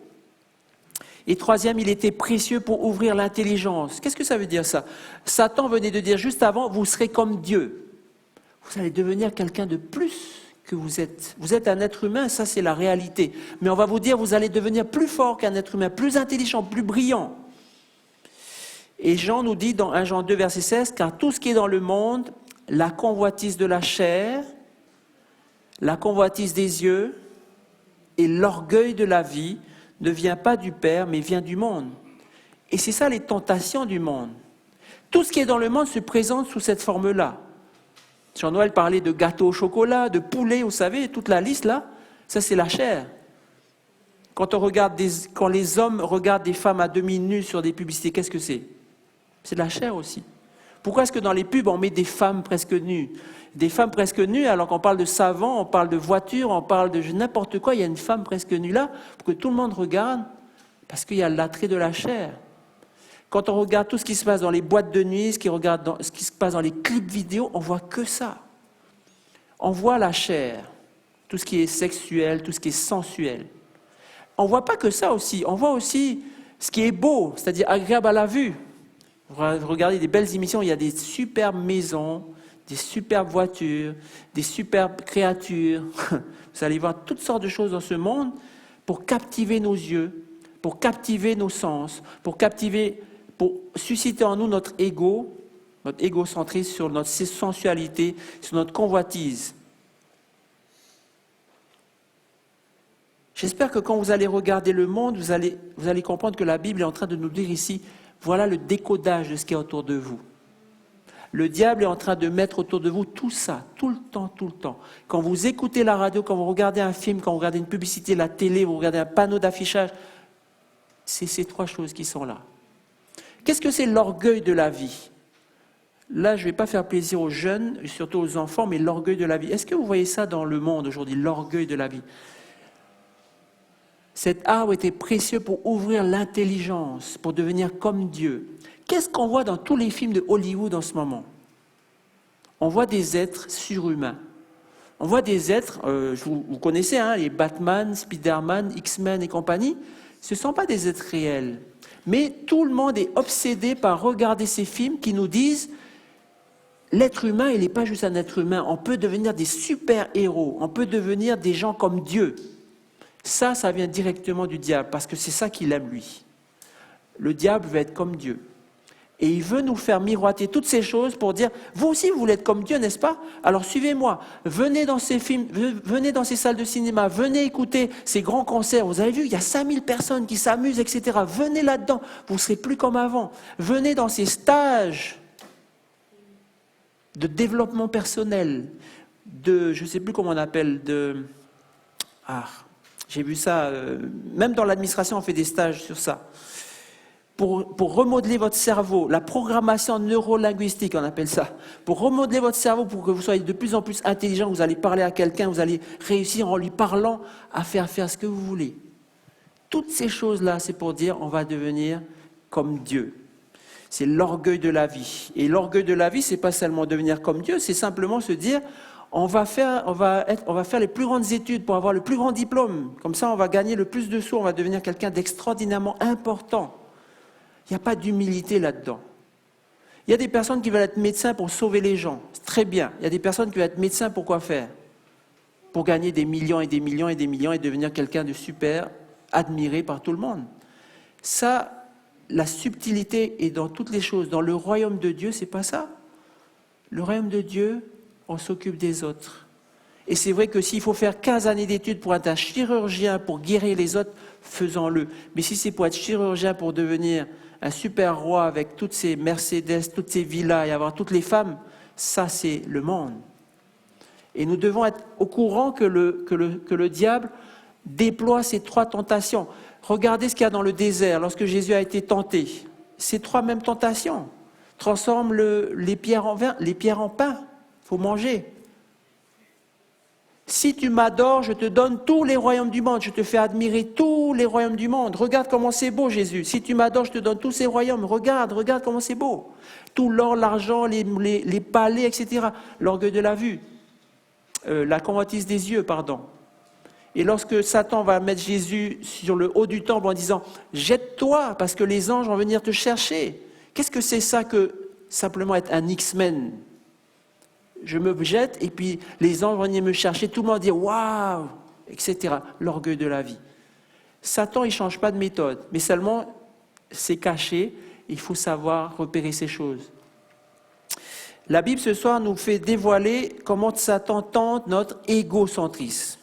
Et troisième, il était précieux pour ouvrir l'intelligence. Qu'est-ce que ça veut dire ça? Satan venait de dire juste avant, vous serez comme Dieu. Vous allez devenir quelqu'un de plus que vous êtes. Vous êtes un être humain, ça c'est la réalité. Mais on va vous dire, vous allez devenir plus fort qu'un être humain, plus intelligent, plus brillant. Et Jean nous dit dans 1 Jean 2, verset 16, car tout ce qui est dans le monde, la convoitise de la chair, la convoitise des yeux et l'orgueil de la vie ne vient pas du Père, mais vient du monde. Et c'est ça les tentations du monde. Tout ce qui est dans le monde se présente sous cette forme-là. Jean-Noël parlait de gâteaux au chocolat, de poulet, vous savez, toute la liste là, ça c'est la chair. Quand les hommes regardent des femmes à demi nues sur des publicités, qu'est-ce que c'est? C'est de la chair aussi. Pourquoi est-ce que dans les pubs on met des femmes presque nues? Des femmes presque nues, alors qu'on parle de savon, on parle de voiture, on parle de n'importe quoi, il y a une femme presque nue là, pour que tout le monde regarde, parce qu'il y a l'attrait de la chair. Quand on regarde tout ce qui se passe dans les boîtes de nuit, ce qui se passe dans les clips vidéo, on voit que ça. On voit la chair, tout ce qui est sexuel, tout ce qui est sensuel. On ne voit pas que ça aussi, on voit aussi ce qui est beau, c'est-à-dire agréable à la vue. Regardez des belles émissions, il y a des superbes maisons, des superbes voitures, des superbes créatures. Vous allez voir toutes sortes de choses dans ce monde pour captiver nos yeux, pour captiver nos sens, pour susciter en nous notre égocentrisme sur notre sensualité, sur notre convoitise. J'espère que quand vous allez regarder le monde, vous allez comprendre que la Bible est en train de nous dire ici, voilà le décodage de ce qui est autour de vous. Le diable est en train de mettre autour de vous tout ça, tout le temps, tout le temps. Quand vous écoutez la radio, quand vous regardez un film, quand vous regardez une publicité, la télé, vous regardez un panneau d'affichage, c'est ces 3 choses qui sont là. Qu'est-ce que c'est l'orgueil de la vie? Là, je ne vais pas faire plaisir aux jeunes, surtout aux enfants, mais l'orgueil de la vie. Est-ce que vous voyez ça dans le monde aujourd'hui, l'orgueil de la vie? Cet arbre était précieux pour ouvrir l'intelligence, pour devenir comme Dieu. Qu'est-ce qu'on voit dans tous les films de Hollywood en ce moment? On voit des êtres surhumains. On voit des êtres, vous connaissez, hein, les Batman, Spider-Man, X-Men et compagnie. Ce ne sont pas des êtres réels. Mais tout le monde est obsédé par regarder ces films qui nous disent l'être humain, il n'est pas juste un être humain. On peut devenir des super-héros. On peut devenir des gens comme Dieu. Ça vient directement du diable, parce que c'est ça qu'il aime, lui. Le diable veut être comme Dieu. Et il veut nous faire miroiter toutes ces choses pour dire, vous aussi vous voulez être comme Dieu, n'est-ce pas? Alors suivez-moi, venez dans ces films, venez dans ces salles de cinéma, venez écouter ces grands concerts. Vous avez vu, il y a 5000 personnes qui s'amusent, etc. Venez là-dedans, vous ne serez plus comme avant. Venez dans ces stages de développement personnel, je ne sais plus comment on appelle, j'ai vu ça, même dans l'administration, on fait des stages sur ça. Pour remodeler votre cerveau, la programmation neurolinguistique, on appelle ça. Pour remodeler votre cerveau, pour que vous soyez de plus en plus intelligent, vous allez parler à quelqu'un, vous allez réussir en lui parlant à faire ce que vous voulez. Toutes ces choses-là, c'est pour dire on va devenir comme Dieu. C'est l'orgueil de la vie. Et l'orgueil de la vie, c'est pas seulement devenir comme Dieu, c'est simplement se dire on va faire les plus grandes études pour avoir le plus grand diplôme. Comme ça, on va gagner le plus de sous, on va devenir quelqu'un d'extraordinairement important. Il n'y a pas d'humilité là-dedans. Il y a des personnes qui veulent être médecins pour sauver les gens. C'est très bien. Il y a des personnes qui veulent être médecins pour quoi faire? Pour gagner des millions et des millions et des millions et devenir quelqu'un de super, admiré par tout le monde. Ça, la subtilité est dans toutes les choses. Dans le royaume de Dieu, c'est pas ça. Le royaume de Dieu, on s'occupe des autres. Et c'est vrai que s'il faut faire 15 années d'études pour être un chirurgien, pour guérir les autres, faisons-le. Mais si c'est pour être chirurgien, pour devenir un super roi avec toutes ces Mercedes, toutes ces villas et avoir toutes les femmes, ça c'est le monde. Et nous devons être au courant que le diable déploie ces 3 tentations. Regardez ce qu'il y a dans le désert lorsque Jésus a été tenté. Ces 3 mêmes tentations. Transforme les pierres en vin, les pierres en pain. Il faut manger. Si tu m'adores, je te donne tous les royaumes du monde. Je te fais admirer tous les royaumes du monde. Regarde comment c'est beau, Jésus. Si tu m'adores, je te donne tous ces royaumes. Regarde comment c'est beau. Tout l'or, l'argent, les palais, etc. L'orgueil de la vue. La convoitise des yeux, pardon. Et lorsque Satan va mettre Jésus sur le haut du temple en disant « Jette-toi, parce que les anges vont venir te chercher ». Qu'est-ce que c'est ça que simplement être un X-Men ? Je me jette et puis les anges vont venir me chercher, tout le monde va dire « Waouh !» etc. L'orgueil de la vie. Satan, il ne change pas de méthode, mais seulement c'est caché, il faut savoir repérer ces choses. La Bible ce soir nous fait dévoiler comment Satan tente notre égocentrisme.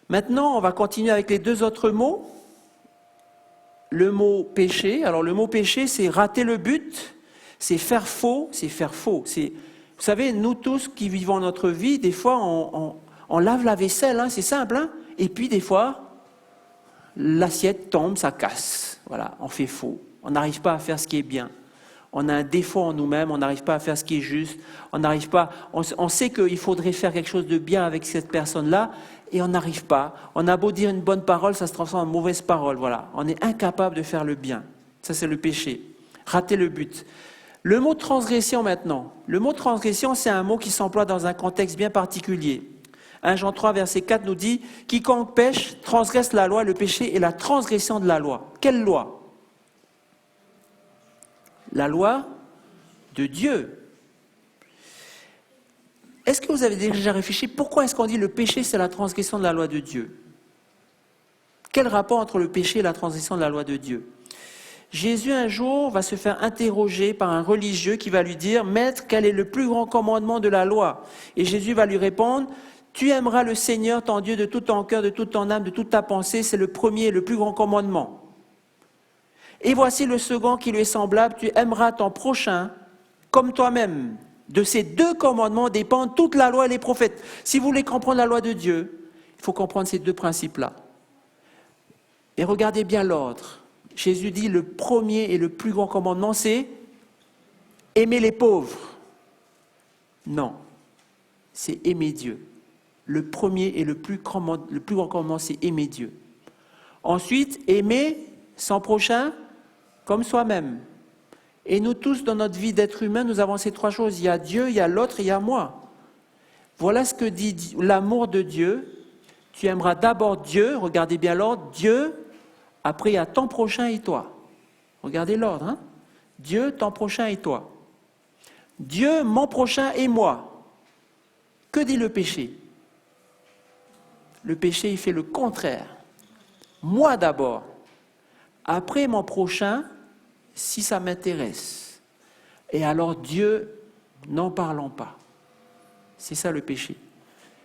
Maintenant, on va continuer avec les 2 autres mots. Le mot péché. Alors le mot péché, c'est rater le but, c'est faire faux, c'est faire faux. Vous savez, nous tous qui vivons notre vie, des fois on lave la vaisselle, hein, c'est simple, hein, et puis des fois l'assiette tombe, ça casse. Voilà, on fait faux. On n'arrive pas à faire ce qui est bien. On a un défaut en nous-mêmes, on n'arrive pas à faire ce qui est juste, on sait qu'il faudrait faire quelque chose de bien avec cette personne-là, et on n'arrive pas. On a beau dire une bonne parole, ça se transforme en mauvaise parole, voilà. On est incapable de faire le bien. Ça, c'est le péché. Rater le but. Le mot transgression maintenant. Le mot transgression, c'est un mot qui s'emploie dans un contexte bien particulier. 1 Jean 3, verset 4 nous dit « Quiconque pêche transgresse la loi, le péché est la transgression de la loi. » Quelle loi ? La loi de Dieu. Est-ce que vous avez déjà réfléchi, pourquoi est-ce qu'on dit le péché c'est la transgression de la loi de Dieu ? Quel rapport entre le péché et la transgression de la loi de Dieu ? Jésus un jour va se faire interroger par un religieux qui va lui dire « Maître, quel est le plus grand commandement de la loi ?» Et Jésus va lui répondre « Tu aimeras le Seigneur ton Dieu de tout ton cœur, de toute ton âme, de toute ta pensée, c'est le premier et le plus grand commandement. » Et voici le second qui lui est semblable, tu aimeras ton prochain comme toi-même. De ces 2 commandements dépendent toute la loi et les prophètes. Si vous voulez comprendre la loi de Dieu, il faut comprendre ces 2 principes-là. Et regardez bien l'ordre. Jésus dit le premier et le plus grand commandement, c'est aimer les pauvres. Non, c'est aimer Dieu. Le premier et le plus grand commandement, c'est aimer Dieu. Ensuite, aimer son prochain comme soi-même. Et nous tous, dans notre vie d'être humain, nous avons ces 3 choses. Il y a Dieu, il y a l'autre et il y a moi. Voilà ce que dit l'amour de Dieu. Tu aimeras d'abord Dieu, regardez bien l'ordre, Dieu, après il y a ton prochain et toi. Regardez l'ordre, hein? Dieu, ton prochain et toi. Dieu, mon prochain et moi. Que dit le péché? Le péché, il fait le contraire. Moi d'abord. Après mon prochain, si ça m'intéresse. Et alors Dieu, n'en parlons pas. C'est ça le péché.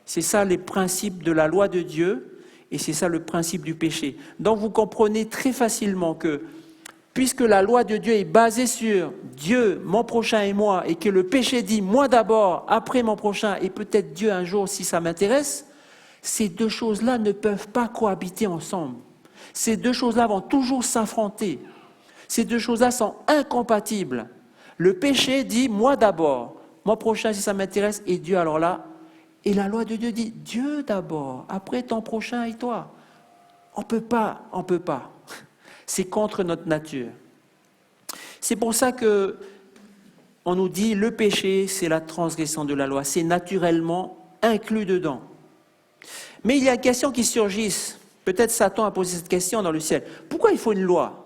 C'est ça les principes de la loi de Dieu et c'est ça le principe du péché. Donc vous comprenez très facilement que puisque la loi de Dieu est basée sur Dieu, mon prochain et moi, et que le péché dit moi d'abord, après mon prochain et peut-être Dieu un jour si ça m'intéresse, ces 2 choses-là ne peuvent pas cohabiter ensemble. Ces 2 choses-là vont toujours s'affronter. Ces 2 choses-là sont incompatibles. Le péché dit moi d'abord, mon prochain si ça m'intéresse et Dieu alors là. Et la loi de Dieu dit Dieu d'abord, après ton prochain et toi. On peut pas. C'est contre notre nature. C'est pour ça que on nous dit le péché, c'est la transgression de la loi. C'est naturellement inclus dedans. Mais il y a une question qui surgit. Peut-être Satan a posé cette question dans le ciel. Pourquoi il faut une loi ?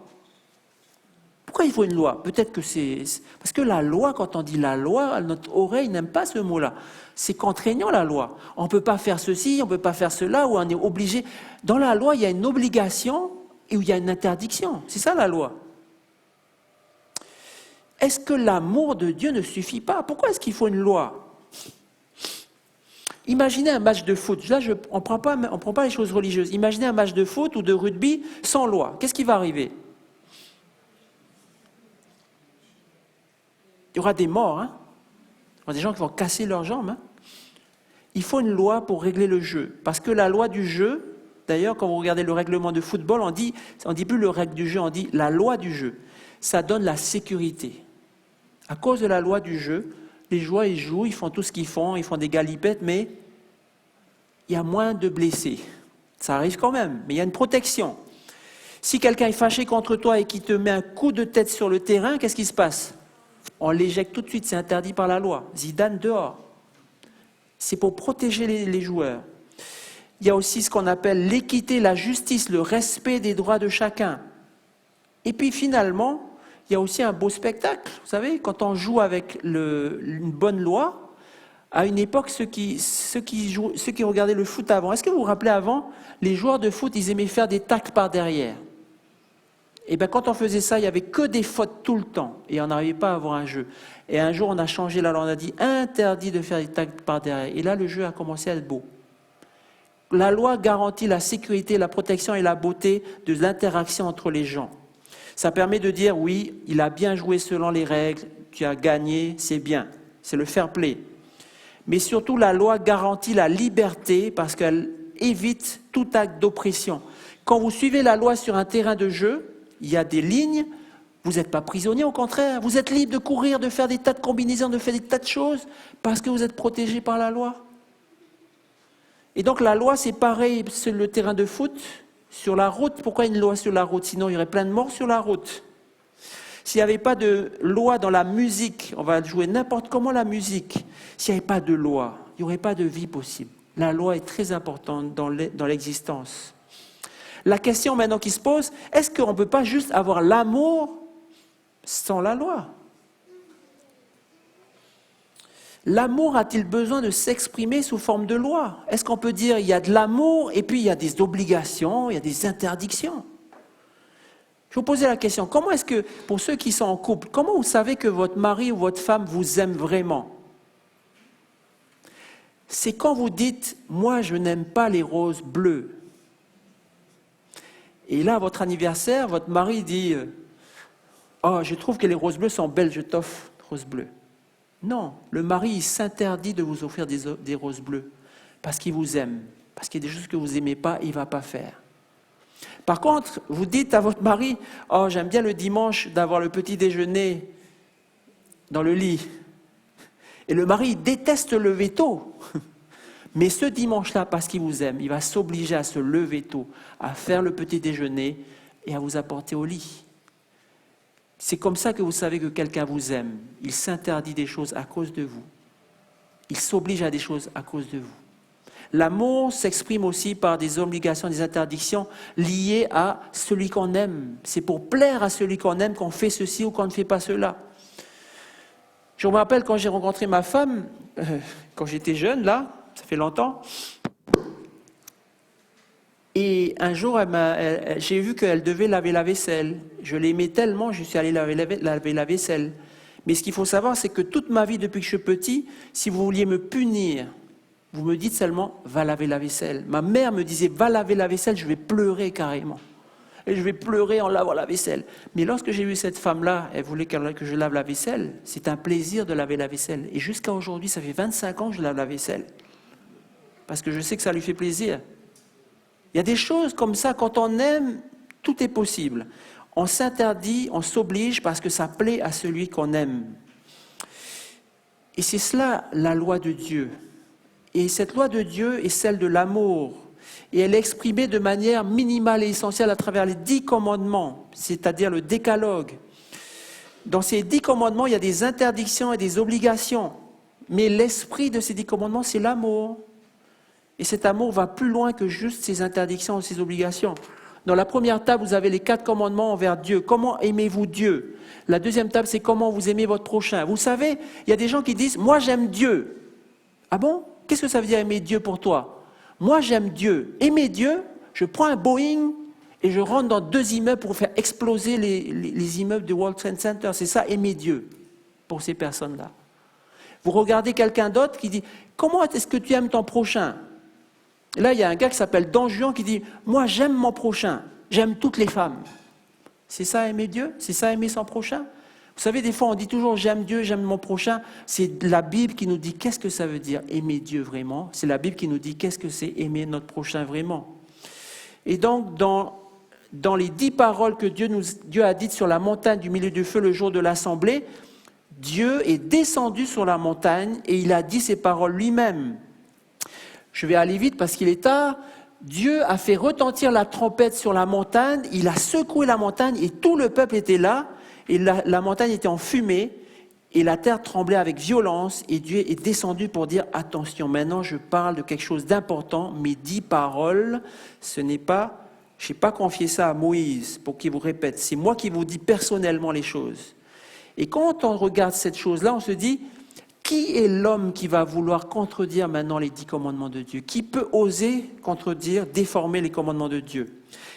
Pourquoi il faut une loi ? Peut-être que c'est... Parce que la loi, quand on dit la loi, notre oreille n'aime pas ce mot-là. C'est contraignant la loi. On ne peut pas faire ceci, on ne peut pas faire cela, ou on est obligé. Dans la loi, il y a une obligation et où il y a une interdiction. C'est ça la loi. Est-ce que l'amour de Dieu ne suffit pas ? Pourquoi est-ce qu'il faut une loi ? Imaginez un match de foot. Là, on ne prend pas les choses religieuses. Imaginez un match de foot ou de rugby sans loi. Qu'est-ce qui va arriver ? Il y aura des morts, hein ? Il y a des gens qui vont casser leurs jambes. Hein. Il faut une loi pour régler le jeu. Parce que la loi du jeu, d'ailleurs, quand vous regardez le règlement de football, on dit plus le règle du jeu, on dit la loi du jeu. Ça donne la sécurité. À cause de la loi du jeu, les joueurs, ils jouent, ils font tout ce qu'ils font des galipettes, mais il y a moins de blessés. Ça arrive quand même, mais il y a une protection. Si quelqu'un est fâché contre toi et qu'il te met un coup de tête sur le terrain, qu'est-ce qui se passe? On l'éjecte tout de suite, c'est interdit par la loi. Zidane dehors. C'est pour protéger les joueurs. Il y a aussi ce qu'on appelle l'équité, la justice, le respect des droits de chacun. Et puis finalement, il y a aussi un beau spectacle. Vous savez, quand on joue avec une bonne loi, à une époque, ceux qui regardaient le foot avant, est-ce que vous vous rappelez avant, les joueurs de foot, ils aimaient faire des tacles par derrière. Et bien quand on faisait ça, il n'y avait que des fautes tout le temps, et on n'arrivait pas à avoir un jeu. Et un jour, on a changé la loi, on a dit interdit de faire des tacles par derrière. Et là, le jeu a commencé à être beau. La loi garantit la sécurité, la protection et la beauté de l'interaction entre les gens. Ça permet de dire, oui, il a bien joué selon les règles, tu as gagné, c'est bien, c'est le fair play. Mais surtout, la loi garantit la liberté parce qu'elle évite tout acte d'oppression. Quand vous suivez la loi sur un terrain de jeu, il y a des lignes, vous n'êtes pas prisonnier, au contraire, vous êtes libre de courir, de faire des tas de combinaisons, de faire des tas de choses, parce que vous êtes protégé par la loi. Et donc la loi, c'est pareil sur le terrain de foot, sur la route. Pourquoi une loi sur la route? Sinon, il y aurait plein de morts sur la route. S'il n'y avait pas de loi dans la musique, on va jouer n'importe comment la musique. S'il n'y avait pas de loi, il n'y aurait pas de vie possible. La loi est très importante dans l'existence. La question maintenant qui se pose, est-ce qu'on ne peut pas juste avoir l'amour sans la loi? L'amour a-t-il besoin de s'exprimer sous forme de loi? Est-ce qu'on peut dire il y a de l'amour et puis il y a des obligations, il y a des interdictions? Je vous posais la question, comment est-ce que, pour ceux qui sont en couple, comment vous savez que votre mari ou votre femme vous aime vraiment? C'est quand vous dites « moi je n'aime pas les roses bleues ». Et là, à votre anniversaire, votre mari dit « oh, je trouve que les roses bleues sont belles, je t'offre des roses bleues ». Non, le mari il s'interdit de vous offrir des roses bleues parce qu'il vous aime, parce qu'il y a des choses que vous n'aimez pas, il ne va pas faire. Par contre, vous dites à votre mari « oh, j'aime bien le dimanche d'avoir le petit déjeuner dans le lit ». Et le mari déteste le lever tôt. Mais ce dimanche-là, parce qu'il vous aime, il va s'obliger à se lever tôt, à faire le petit déjeuner et à vous apporter au lit. C'est comme ça que vous savez que quelqu'un vous aime. Il s'interdit des choses à cause de vous. Il s'oblige à des choses à cause de vous. L'amour s'exprime aussi par des obligations, des interdictions liées à celui qu'on aime. C'est pour plaire à celui qu'on aime qu'on fait ceci ou qu'on ne fait pas cela. Je me rappelle quand j'ai rencontré ma femme, quand j'étais jeune, là, ça fait longtemps, et un jour, j'ai vu qu'elle devait laver la vaisselle. Je l'aimais tellement, je suis allé laver la vaisselle. Mais ce qu'il faut savoir, c'est que toute ma vie, depuis que je suis petit, si vous vouliez me punir, vous me dites seulement, va laver la vaisselle. Ma mère me disait, va laver la vaisselle, je vais pleurer carrément. Et je vais pleurer en lavant la vaisselle. Mais lorsque j'ai vu cette femme-là, elle voulait que je lave la vaisselle, c'est un plaisir de laver la vaisselle. Et jusqu'à aujourd'hui, ça fait 25 ans que je lave la vaisselle. Parce que je sais que ça lui fait plaisir. Il y a des choses comme ça, quand on aime, tout est possible. On s'interdit, on s'oblige parce que ça plaît à celui qu'on aime. Et c'est cela la loi de Dieu. Et cette loi de Dieu est celle de l'amour. Et elle est exprimée de manière minimale et essentielle à travers les 10 commandements, c'est-à-dire le décalogue. Dans ces 10 commandements, il y a des interdictions et des obligations. Mais l'esprit de ces 10 commandements, c'est l'amour. Et cet amour va plus loin que juste ces interdictions ou ces obligations. Dans la première table, vous avez les 4 commandements envers Dieu. Comment aimez-vous Dieu? La deuxième table, c'est comment vous aimez votre prochain. Vous savez, il y a des gens qui disent « moi j'aime Dieu ». Ah bon? Qu'est-ce que ça veut dire aimer Dieu pour toi? Moi j'aime Dieu. Aimer Dieu, je prends un Boeing et je rentre dans 2 immeubles pour faire exploser les immeubles du World Trade Center. C'est ça, aimer Dieu, pour ces personnes-là. Vous regardez quelqu'un d'autre qui dit « comment est-ce que tu aimes ton prochain ?» Et là, il y a un gars qui s'appelle Dan Juan qui dit « moi, j'aime mon prochain, j'aime toutes les femmes ». C'est ça aimer Dieu? C'est ça aimer son prochain? Vous savez, des fois, on dit toujours « j'aime Dieu, j'aime mon prochain ». C'est la Bible qui nous dit qu'est-ce que ça veut dire aimer Dieu vraiment. C'est la Bible qui nous dit qu'est-ce que c'est aimer notre prochain vraiment. Et donc, dans les 10 paroles que Dieu a dites sur la montagne du milieu du feu le jour de l'assemblée, Dieu est descendu sur la montagne et il a dit ces paroles lui-même. Je vais aller vite parce qu'il est tard. Dieu a fait retentir la trompette sur la montagne, il a secoué la montagne et tout le peuple était là. Et la montagne était en fumée et la terre tremblait avec violence et Dieu est descendu pour dire « Attention, maintenant je parle de quelque chose d'important, mes 10 paroles, ce n'est pas, je n'ai pas confié ça à Moïse pour qu'il vous répète, c'est moi qui vous dis personnellement les choses. » Et quand on regarde cette chose-là, on se dit « Qui est l'homme qui va vouloir contredire maintenant les 10 commandements de Dieu? Qui peut oser contredire, déformer les commandements de Dieu?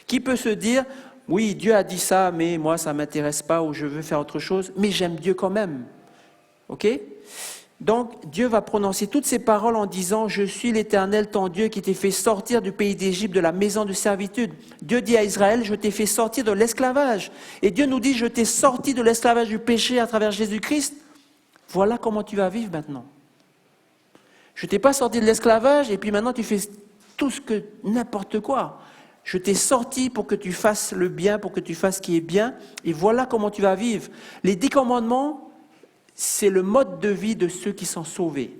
Qui peut se dire « Oui, Dieu a dit ça, mais moi, ça ne m'intéresse pas ou je veux faire autre chose, mais j'aime Dieu quand même. » Ok? Donc, Dieu va prononcer toutes ces paroles en disant « Je suis l'Éternel, ton Dieu, qui t'ai fait sortir du pays d'Égypte, de la maison de servitude. » Dieu dit à Israël « Je t'ai fait sortir de l'esclavage. » Et Dieu nous dit « Je t'ai sorti de l'esclavage du péché à travers Jésus-Christ. » Voilà comment tu vas vivre maintenant. Je ne t'ai pas sorti de l'esclavage et puis maintenant tu fais tout ce que n'importe quoi. Je t'ai sorti pour que tu fasses le bien, pour que tu fasses ce qui est bien, et voilà comment tu vas vivre. Les 10 commandements, c'est le mode de vie de ceux qui sont sauvés.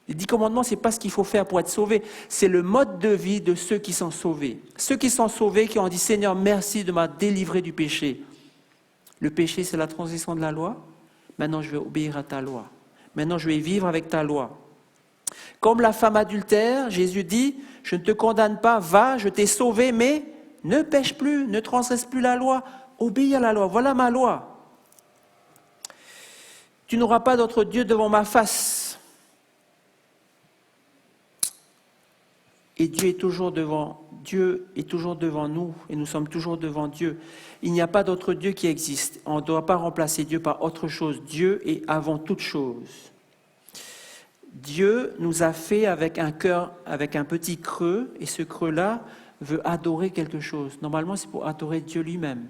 Les 10 commandements, ce n'est pas ce qu'il faut faire pour être sauvé, c'est le mode de vie de ceux qui sont sauvés. Ceux qui sont sauvés, qui ont dit « Seigneur, merci de m'avoir délivré du péché. » Le péché, c'est la transgression de la loi. Maintenant, je vais obéir à ta loi. Maintenant, je vais vivre avec ta loi. Comme la femme adultère, Jésus dit « Je ne te condamne pas, va, je t'ai sauvé, mais ne pêche plus, ne transgresse plus la loi, obéis à la loi, voilà ma loi. Tu n'auras pas d'autre Dieu devant ma face. » Et Dieu est toujours devant nous et nous sommes toujours devant Dieu. Il n'y a pas d'autre Dieu qui existe. On ne doit pas remplacer Dieu par autre chose. Dieu est avant toute chose. Dieu nous a fait avec un cœur, avec un petit creux, et ce creux-là veut adorer quelque chose. Normalement, c'est pour adorer Dieu lui-même.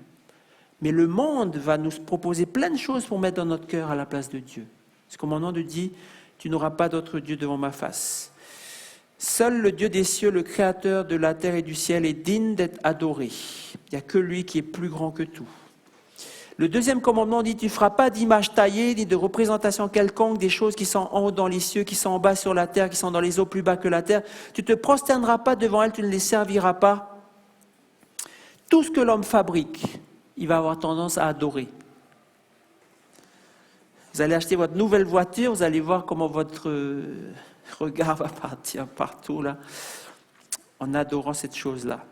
Mais le monde va nous proposer plein de choses pour mettre dans notre cœur à la place de Dieu. Ce commandement nous dit « Tu n'auras pas d'autre Dieu devant ma face ». Seul le Dieu des cieux, le créateur de la terre et du ciel, est digne d'être adoré. Il n'y a que lui qui est plus grand que tout. Le deuxième commandement dit « Tu ne feras pas d'image taillée, ni de représentation quelconque des choses qui sont en haut dans les cieux, qui sont en bas sur la terre, qui sont dans les eaux plus bas que la terre. Tu ne te prosterneras pas devant elles, tu ne les serviras pas. » Tout ce que l'homme fabrique, il va avoir tendance à adorer. Vous allez acheter votre nouvelle voiture, vous allez voir comment votre regard va partir partout là, en adorant cette chose-là.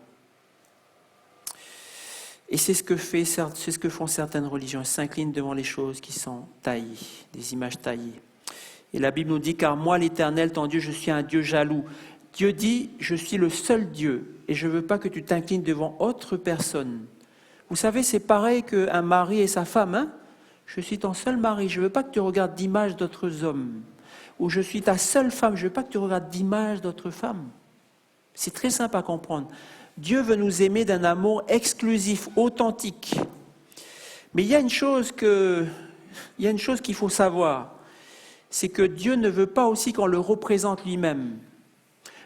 Et c'est ce que font certaines religions. Elles s'inclinent devant les choses qui sont taillées, des images taillées. Et la Bible nous dit, car moi, l'Éternel, ton Dieu, je suis un Dieu jaloux. Dieu dit, je suis le seul Dieu et je ne veux pas que tu t'inclines devant autre personne. Vous savez, c'est pareil qu'un mari et sa femme. Hein? Je suis ton seul mari, je ne veux pas que tu regardes d'images d'autres hommes. Ou je suis ta seule femme, je ne veux pas que tu regardes d'images d'autres femmes. C'est très simple à comprendre. Dieu veut nous aimer d'un amour exclusif, authentique. Mais il y a une chose qu'il faut savoir, c'est que Dieu ne veut pas aussi qu'on le représente lui-même.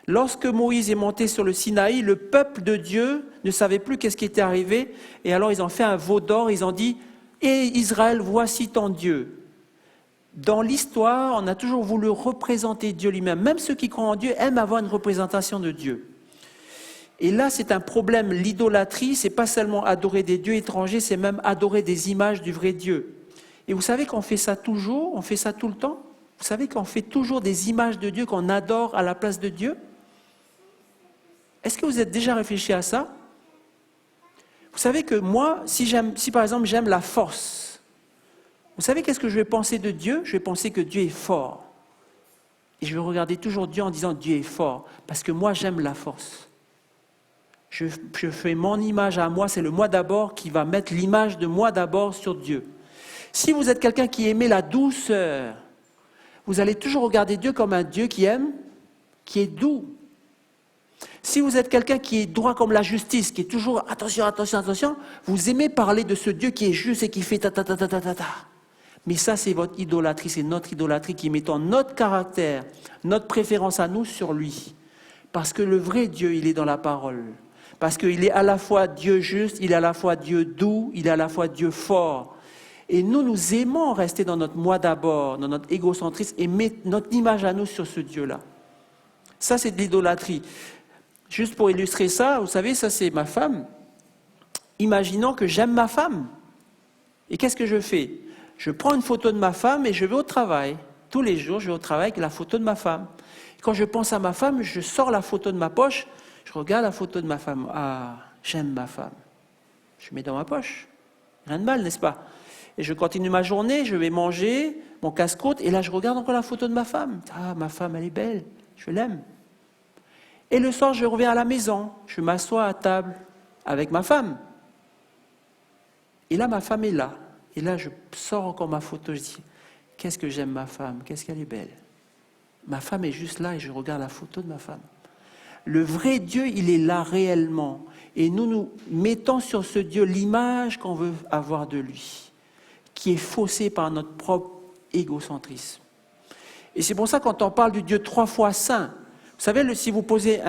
Lorsque Moïse est monté sur le Sinaï, le peuple de Dieu ne savait plus qu'est-ce qui était arrivé, et alors ils ont fait un veau d'or, ils ont dit « Et Israël, voici ton Dieu ». Dans l'histoire, on a toujours voulu représenter Dieu lui-même. Même ceux qui croient en Dieu aiment avoir une représentation de Dieu. Et là, c'est un problème. L'idolâtrie, c'est pas seulement adorer des dieux étrangers, c'est même adorer des images du vrai Dieu. Et vous savez qu'on fait ça toujours, on fait ça tout le temps. Vous savez qu'on fait toujours des images de Dieu qu'on adore à la place de Dieu. Est-ce que vous êtes déjà réfléchi à ça? Vous savez que moi, si par exemple j'aime la force, vous savez qu'est-ce que je vais penser de Dieu? Je vais penser que Dieu est fort. Et je vais regarder toujours Dieu en disant Dieu est fort, parce que moi j'aime la force. Je fais mon image à moi, c'est le moi d'abord qui va mettre l'image de moi d'abord sur Dieu. Si vous êtes quelqu'un qui aimait la douceur, vous allez toujours regarder Dieu comme un Dieu qui aime, qui est doux. Si vous êtes quelqu'un qui est droit comme la justice, qui est toujours attention, attention, attention, vous aimez parler de ce Dieu qui est juste et qui fait ta ta ta ta ta ta ta. Mais ça, c'est votre idolâtrie, c'est notre idolâtrie qui mettons notre caractère, notre préférence à nous sur lui. Parce que le vrai Dieu, il est dans la parole. Parce qu'il est à la fois Dieu juste, il est à la fois Dieu doux, il est à la fois Dieu fort. Et nous, nous aimons rester dans notre moi d'abord, dans notre égocentrisme et mettre notre image à nous sur ce Dieu-là. Ça, c'est de l'idolâtrie. Juste pour illustrer ça, vous savez, ça c'est ma femme. Imaginons que j'aime ma femme. Et qu'est-ce que je fais? Je prends une photo de ma femme et je vais au travail. Tous les jours, je vais au travail avec la photo de ma femme. Et quand je pense à ma femme, je sors la photo de ma poche, je regarde la photo de ma femme. Ah, j'aime ma femme. Je mets dans ma poche. Rien de mal, n'est-ce pas? Et je continue ma journée, je vais manger, mon casse-croûte, et là je regarde encore la photo de ma femme. Ah, ma femme, elle est belle, je l'aime. Et le soir, je reviens à la maison, je m'assois à table avec ma femme. Et là, ma femme est là. Et là, je sors encore ma photo, je dis, qu'est-ce que j'aime ma femme, qu'est-ce qu'elle est belle. Ma femme est juste là et je regarde la photo de ma femme. Le vrai Dieu, il est là réellement. Et nous, nous mettons sur ce Dieu l'image qu'on veut avoir de lui, qui est faussée par notre propre égocentrisme. Et c'est pour ça, quand on parle du Dieu 3 fois saint, vous savez, si vous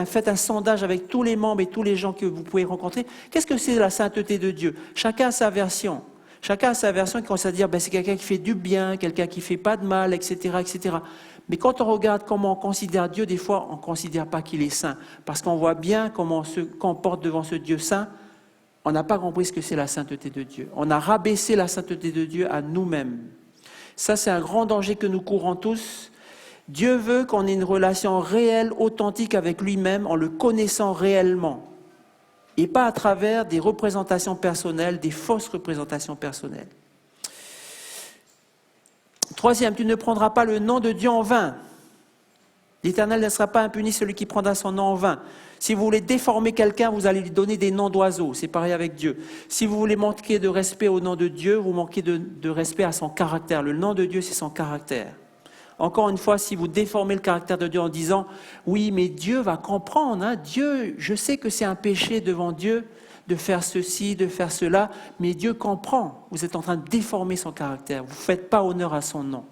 faites un sondage avec tous les membres et tous les gens que vous pouvez rencontrer, qu'est-ce que c'est la sainteté de Dieu? Chacun a sa version. Chacun a sa version qui commence à dire, c'est quelqu'un qui fait du bien, quelqu'un qui ne fait pas de mal, etc., etc. Mais quand on regarde comment on considère Dieu, des fois, on ne considère pas qu'il est saint. Parce qu'on voit bien comment on se comporte devant ce Dieu saint. On n'a pas compris ce que c'est la sainteté de Dieu. On a rabaissé la sainteté de Dieu à nous-mêmes. Ça, c'est un grand danger que nous courons tous. Dieu veut qu'on ait une relation réelle, authentique avec lui-même, en le connaissant réellement. Et pas à travers des représentations personnelles, des fausses représentations personnelles. Troisième, tu ne prendras pas le nom de Dieu en vain. L'Éternel ne laissera pas impuni celui qui prendra son nom en vain. Si vous voulez déformer quelqu'un, vous allez lui donner des noms d'oiseaux. C'est pareil avec Dieu. Si vous voulez manquer de respect au nom de Dieu, vous manquez de respect à son caractère. Le nom de Dieu, c'est son caractère. Encore une fois, si vous déformez le caractère de Dieu en disant « Oui, mais Dieu va comprendre. Hein, Dieu, je sais que c'est un péché devant Dieu de faire ceci, de faire cela, mais Dieu comprend. » Vous êtes en train de déformer son caractère. Vous ne faites pas honneur à son nom.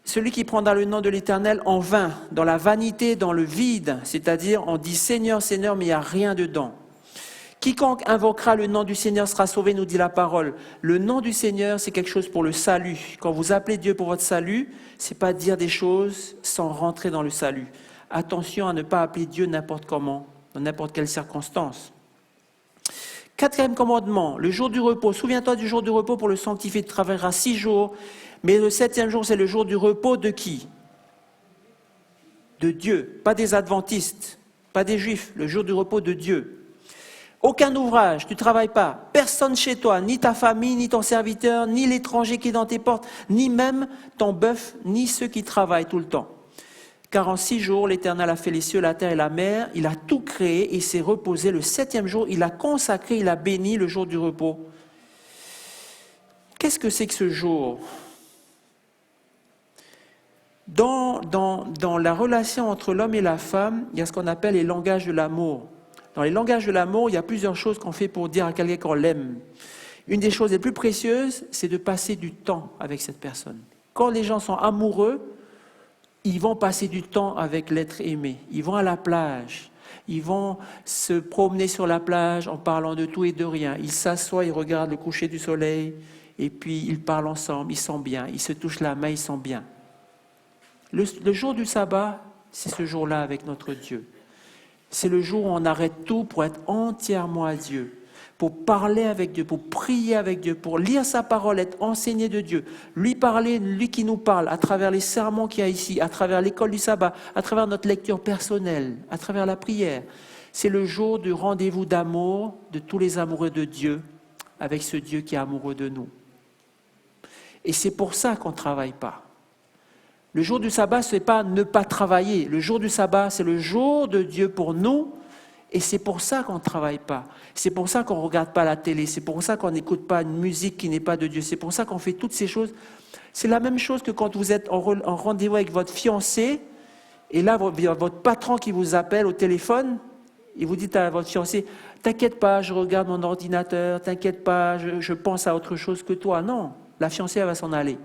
Celui qui prendra le nom de l'Éternel en vain, dans la vanité, dans le vide, c'est-à-dire on dit « Seigneur, Seigneur », mais il n'y a rien dedans. Quiconque invoquera le nom du Seigneur sera sauvé, nous dit la parole. Le nom du Seigneur, c'est quelque chose pour le salut. Quand vous appelez Dieu pour votre salut, ce n'est pas dire des choses sans rentrer dans le salut. Attention à ne pas appeler Dieu n'importe comment, dans n'importe quelle circonstance. Quatrième commandement, le jour du repos. Souviens-toi du jour du repos pour le sanctifier. Tu travailleras 6 jours, mais le 7e jour, c'est le jour du repos de qui? De Dieu, pas des adventistes, pas des juifs, le jour du repos de Dieu. Aucun ouvrage, tu ne travailles pas, personne chez toi, ni ta famille, ni ton serviteur, ni l'étranger qui est dans tes portes, ni même ton bœuf, ni ceux qui travaillent tout le temps. Car en 6 jours, l'Éternel a fait les cieux, la terre et la mer, il a tout créé et s'est reposé. Le 7e jour, il a consacré, il a béni le jour du repos. Qu'est-ce que c'est que ce jour ? Dans la relation entre l'homme et la femme, il y a ce qu'on appelle les langages de l'amour. Dans les langages de l'amour, il y a plusieurs choses qu'on fait pour dire à quelqu'un qu'on l'aime. Une des choses les plus précieuses, c'est de passer du temps avec cette personne. Quand les gens sont amoureux, ils vont passer du temps avec l'être aimé. Ils vont à la plage. Ils vont se promener sur la plage en parlant de tout et de rien. Ils s'assoient, ils regardent le coucher du soleil et puis ils parlent ensemble, ils sont bien. Ils se touchent la main, ils sont bien. Le jour du sabbat, c'est ce jour-là avec notre Dieu. C'est le jour où on arrête tout pour être entièrement à Dieu, pour parler avec Dieu, pour prier avec Dieu, pour lire sa parole, être enseigné de Dieu, lui parler, lui qui nous parle, à travers les sermons qu'il y a ici, à travers l'école du sabbat, à travers notre lecture personnelle, à travers la prière. C'est le jour du rendez-vous d'amour de tous les amoureux de Dieu, avec ce Dieu qui est amoureux de nous. Et c'est pour ça qu'on ne travaille pas. Le jour du sabbat, ce n'est pas ne pas travailler. Le jour du sabbat, c'est le jour de Dieu pour nous. Et c'est pour ça qu'on ne travaille pas. C'est pour ça qu'on ne regarde pas la télé. C'est pour ça qu'on n'écoute pas une musique qui n'est pas de Dieu. C'est pour ça qu'on fait toutes ces choses. C'est la même chose que quand vous êtes en rendez-vous avec votre fiancé Et là, votre patron qui vous appelle au téléphone, et vous dites à votre fiancé, « T'inquiète pas, je regarde mon ordinateur, t'inquiète pas, je pense à autre chose que toi. » Non, la fiancée, elle va s'en aller.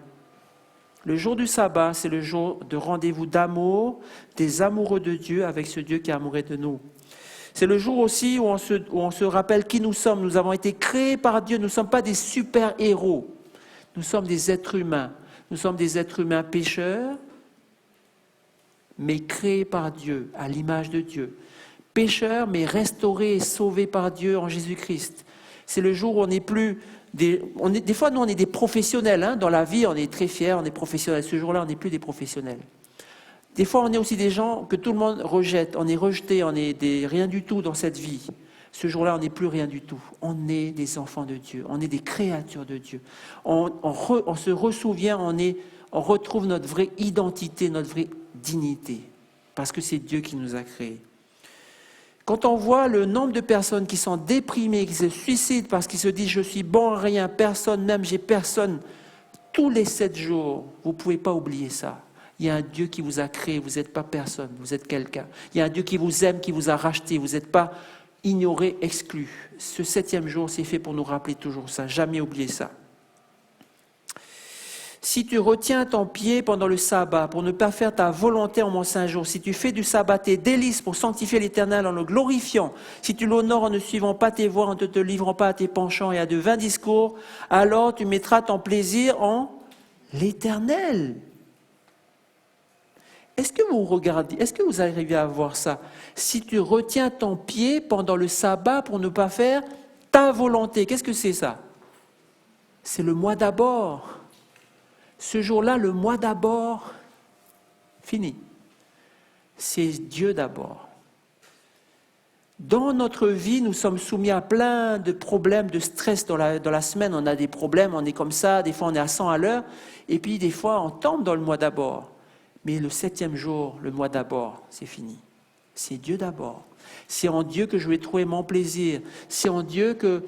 Le jour du sabbat, c'est le jour de rendez-vous d'amour, des amoureux de Dieu avec ce Dieu qui est amoureux de nous. C'est le jour aussi où on se rappelle qui nous sommes. Nous avons été créés par Dieu, nous ne sommes pas des super-héros. Nous sommes des êtres humains. Nous sommes des êtres humains pécheurs, mais créés par Dieu, à l'image de Dieu. Pécheurs, mais restaurés et sauvés par Dieu en Jésus-Christ. C'est le jour où on n'est plus... Des fois, nous, on est des professionnels. Hein, dans la vie, on est très fiers, on est professionnels. Ce jour-là, on n'est plus des professionnels. Des fois, on est aussi des gens que tout le monde rejette. On est rejetés, on est rien du tout dans cette vie. Ce jour-là, on n'est plus rien du tout. On est des enfants de Dieu. On est des créatures de Dieu. On se ressouvient, on retrouve notre vraie identité, notre vraie dignité. Parce que c'est Dieu qui nous a créés. Quand on voit le nombre de personnes qui sont déprimées, qui se suicident parce qu'ils se disent « je suis bon à rien, personne n'aime, j'ai personne », tous les 7 jours, vous ne pouvez pas oublier ça. Il y a un Dieu qui vous a créé, vous n'êtes pas personne, vous êtes quelqu'un. Il y a un Dieu qui vous aime, qui vous a racheté, vous n'êtes pas ignoré, exclu. Ce 7e jour, c'est fait pour nous rappeler toujours ça, jamais oublier ça. Si tu retiens ton pied pendant le sabbat pour ne pas faire ta volonté en mon saint jour, si tu fais du sabbat tes délices pour sanctifier l'Éternel en le glorifiant, si tu l'honores en ne suivant pas tes voies, en ne te livrant pas à tes penchants et à de vains discours, alors tu mettras ton plaisir en l'Éternel. Est-ce que vous regardez, est-ce que vous arrivez à voir ça? Si tu retiens ton pied pendant le sabbat pour ne pas faire ta volonté, qu'est-ce que c'est ça? C'est le mois d'abord. Ce jour-là, le mois d'abord, fini. C'est Dieu d'abord. Dans notre vie, nous sommes soumis à plein de problèmes, de stress dans la semaine. On a des problèmes, on est comme ça, des fois on est à 100 à l'heure, et puis des fois on tombe dans le mois d'abord. Mais le 7e jour, le mois d'abord, c'est fini. C'est Dieu d'abord. C'est en Dieu que je vais trouver mon plaisir. C'est en Dieu que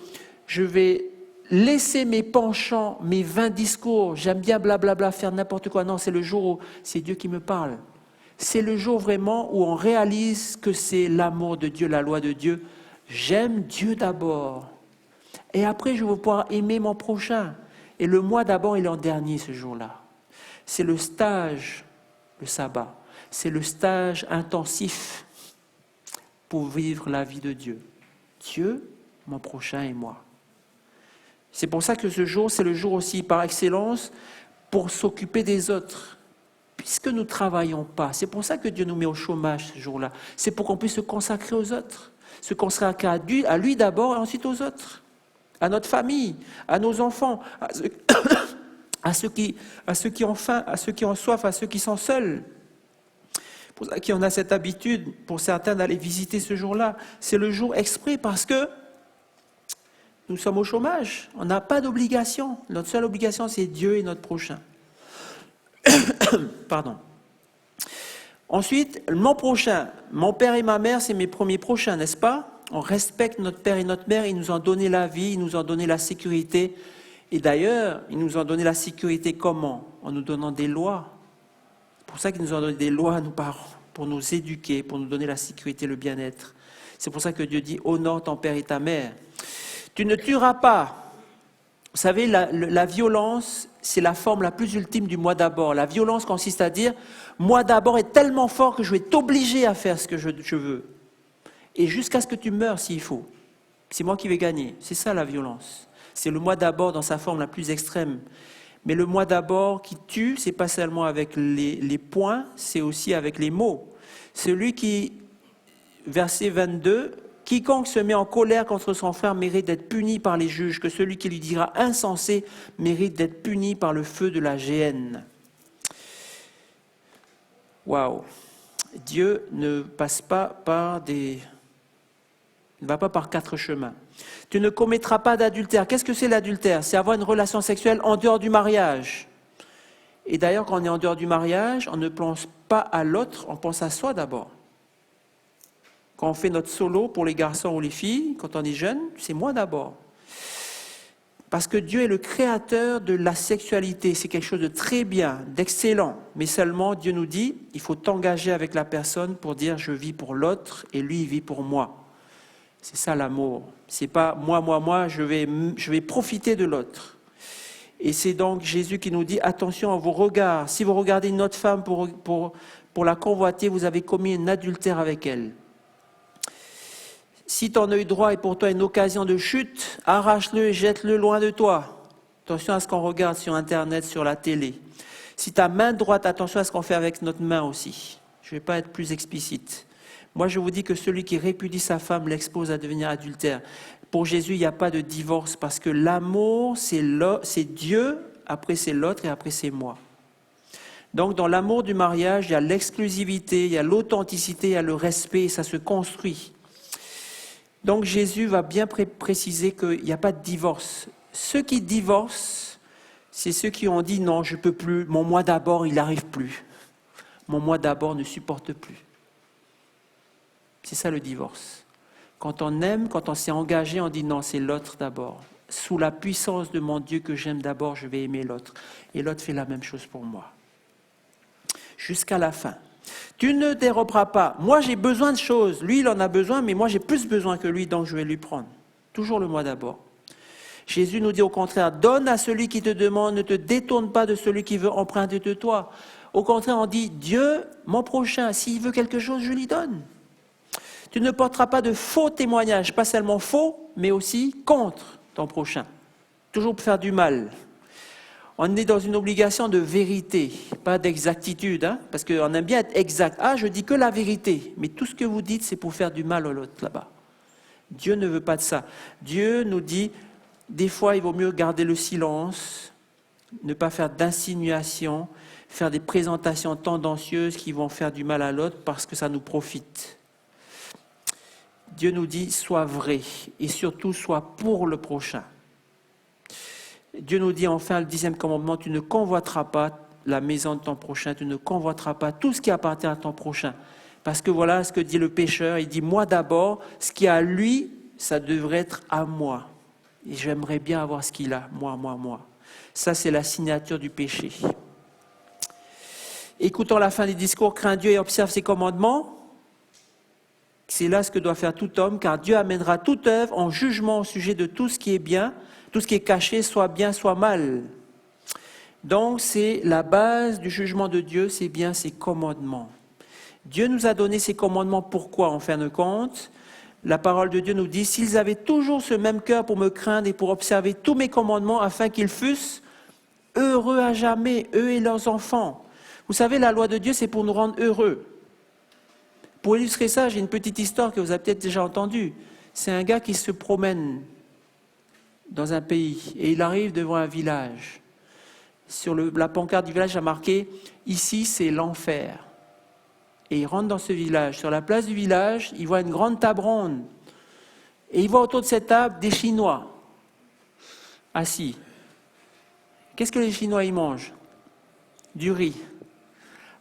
je vais laisser mes penchants, mes vains discours. J'aime bien blablabla, faire n'importe quoi. Non, c'est le jour où c'est Dieu qui me parle. C'est le jour vraiment où on réalise que c'est l'amour de Dieu, la loi de Dieu. J'aime Dieu d'abord. Et après, je vais pouvoir aimer mon prochain. Et le mois d'abord, il est en dernier ce jour-là. C'est le stage, le sabbat. C'est le stage intensif pour vivre la vie de Dieu. Dieu, mon prochain et moi. C'est pour ça que ce jour, c'est le jour aussi par excellence pour s'occuper des autres. Puisque nous ne travaillons pas, c'est pour ça que Dieu nous met au chômage ce jour-là. C'est pour qu'on puisse se consacrer aux autres. Se consacrer à lui d'abord et ensuite aux autres. À notre famille, à nos enfants, à ceux qui ont faim, à ceux qui ont soif, à ceux qui sont seuls. Pour ça qu'on a cette habitude, pour certains, d'aller visiter ce jour-là. C'est le jour exprès parce que nous sommes au chômage. On n'a pas d'obligation. Notre seule obligation, c'est Dieu et notre prochain. Pardon. Ensuite, mon prochain. Mon père et ma mère, c'est mes premiers prochains, n'est-ce pas? On respecte notre père et notre mère. Ils nous ont donné la vie, ils nous ont donné la sécurité. Et d'ailleurs, ils nous ont donné la sécurité comment? En nous donnant des lois. C'est pour ça qu'ils nous ont donné des lois à nos parents, pour nous éduquer, pour nous donner la sécurité, le bien-être. C'est pour ça que Dieu dit « Honore ton père et ta mère ». Tu ne tueras pas. Vous savez, la violence, c'est la forme la plus ultime du moi d'abord. La violence consiste à dire « Moi d'abord est tellement fort que je vais t'obliger à faire ce que je veux. Et jusqu'à ce que tu meurs s'il faut. C'est moi qui vais gagner. » C'est ça la violence. C'est le moi d'abord dans sa forme la plus extrême. Mais le moi d'abord qui tue, c'est pas seulement avec les poings, c'est aussi avec les mots. Celui qui, verset 22, « Quiconque se met en colère contre son frère mérite d'être puni par les juges, que celui qui lui dira insensé mérite d'être puni par le feu de la géhenne. » Waouh! Dieu ne passe pas par ne va pas par 4 chemins. Tu ne commettras pas d'adultère. Qu'est-ce que c'est l'adultère? C'est avoir une relation sexuelle en dehors du mariage. Et d'ailleurs, quand on est en dehors du mariage, on ne pense pas à l'autre, on pense à soi d'abord. Quand on fait notre solo pour les garçons ou les filles, quand on est jeune, c'est moi d'abord. Parce que Dieu est le créateur de la sexualité. C'est quelque chose de très bien, d'excellent. Mais seulement, Dieu nous dit, il faut t'engager avec la personne pour dire je vis pour l'autre et lui, il vit pour moi. C'est ça l'amour. C'est pas moi, je vais profiter de l'autre. Et c'est donc Jésus qui nous dit attention à vos regards. Si vous regardez une autre femme pour la convoiter, vous avez commis un adultère avec elle. Si ton œil droit est pour toi une occasion de chute, arrache-le et jette-le loin de toi. Attention à ce qu'on regarde sur Internet, sur la télé. Si ta main droite, attention à ce qu'on fait avec notre main aussi. Je ne vais pas être plus explicite. Moi, je vous dis que celui qui répudie sa femme l'expose à devenir adultère. Pour Jésus, il n'y a pas de divorce parce que l'amour, c'est Dieu, après c'est l'autre et après c'est moi. Donc, dans l'amour du mariage, il y a l'exclusivité, il y a l'authenticité, il y a le respect et ça se construit. Donc Jésus va bien préciser qu'il n'y a pas de divorce. Ceux qui divorcent, c'est ceux qui ont dit non, je ne peux plus, mon moi d'abord, il n'arrive plus. Mon moi d'abord ne supporte plus. C'est ça le divorce. Quand on aime, quand on s'est engagé, on dit non, c'est l'autre d'abord. Sous la puissance de mon Dieu que j'aime d'abord, je vais aimer l'autre. Et l'autre fait la même chose pour moi. Jusqu'à la fin. Tu ne déroberas pas. Moi, j'ai besoin de choses. Lui, il en a besoin, mais moi, j'ai plus besoin que lui, donc je vais lui prendre. Toujours le moi d'abord. Jésus nous dit au contraire, donne à celui qui te demande, ne te détourne pas de celui qui veut emprunter de toi. Au contraire, on dit, Dieu, mon prochain, s'il veut quelque chose, je lui donne. Tu ne porteras pas de faux témoignages, pas seulement faux, mais aussi contre ton prochain. Toujours pour faire du mal. On est dans une obligation de vérité, pas d'exactitude, parce qu'on aime bien être exact. Ah, je dis que la vérité, mais tout ce que vous dites, c'est pour faire du mal à l'autre là-bas. Dieu ne veut pas de ça. Dieu nous dit, des fois, il vaut mieux garder le silence, ne pas faire d'insinuations, faire des présentations tendancieuses qui vont faire du mal à l'autre parce que ça nous profite. Dieu nous dit, sois vrai et surtout, sois pour le prochain. Dieu nous dit enfin, le 10e commandement, tu ne convoiteras pas la maison de ton prochain, tu ne convoiteras pas tout ce qui appartient à ton prochain. Parce que voilà ce que dit le pécheur, il dit, moi d'abord, ce qui est à lui, ça devrait être à moi. Et j'aimerais bien avoir ce qu'il a, moi. Ça, c'est la signature du péché. Écoutons la fin du discours, crains Dieu et observe ses commandements. C'est là ce que doit faire tout homme, car Dieu amènera toute œuvre en jugement au sujet de tout ce qui est bien, tout ce qui est caché, soit bien, soit mal. Donc, c'est la base du jugement de Dieu, c'est bien ses commandements. Dieu nous a donné ses commandements, pourquoi, en fin de compte? La parole de Dieu nous dit, s'ils avaient toujours ce même cœur pour me craindre et pour observer tous mes commandements, afin qu'ils fussent heureux à jamais, eux et leurs enfants. Vous savez, la loi de Dieu, c'est pour nous rendre heureux. Pour illustrer ça, j'ai une petite histoire que vous avez peut-être déjà entendue. C'est un gars qui se promène dans un pays et il arrive devant un village. Sur la pancarte du village, il a marqué « Ici, c'est l'enfer ». Et il rentre dans ce village. Sur la place du village, il voit une grande table ronde. Et il voit autour de cette table des Chinois assis. Qu'est-ce que les Chinois ils mangent? Du riz.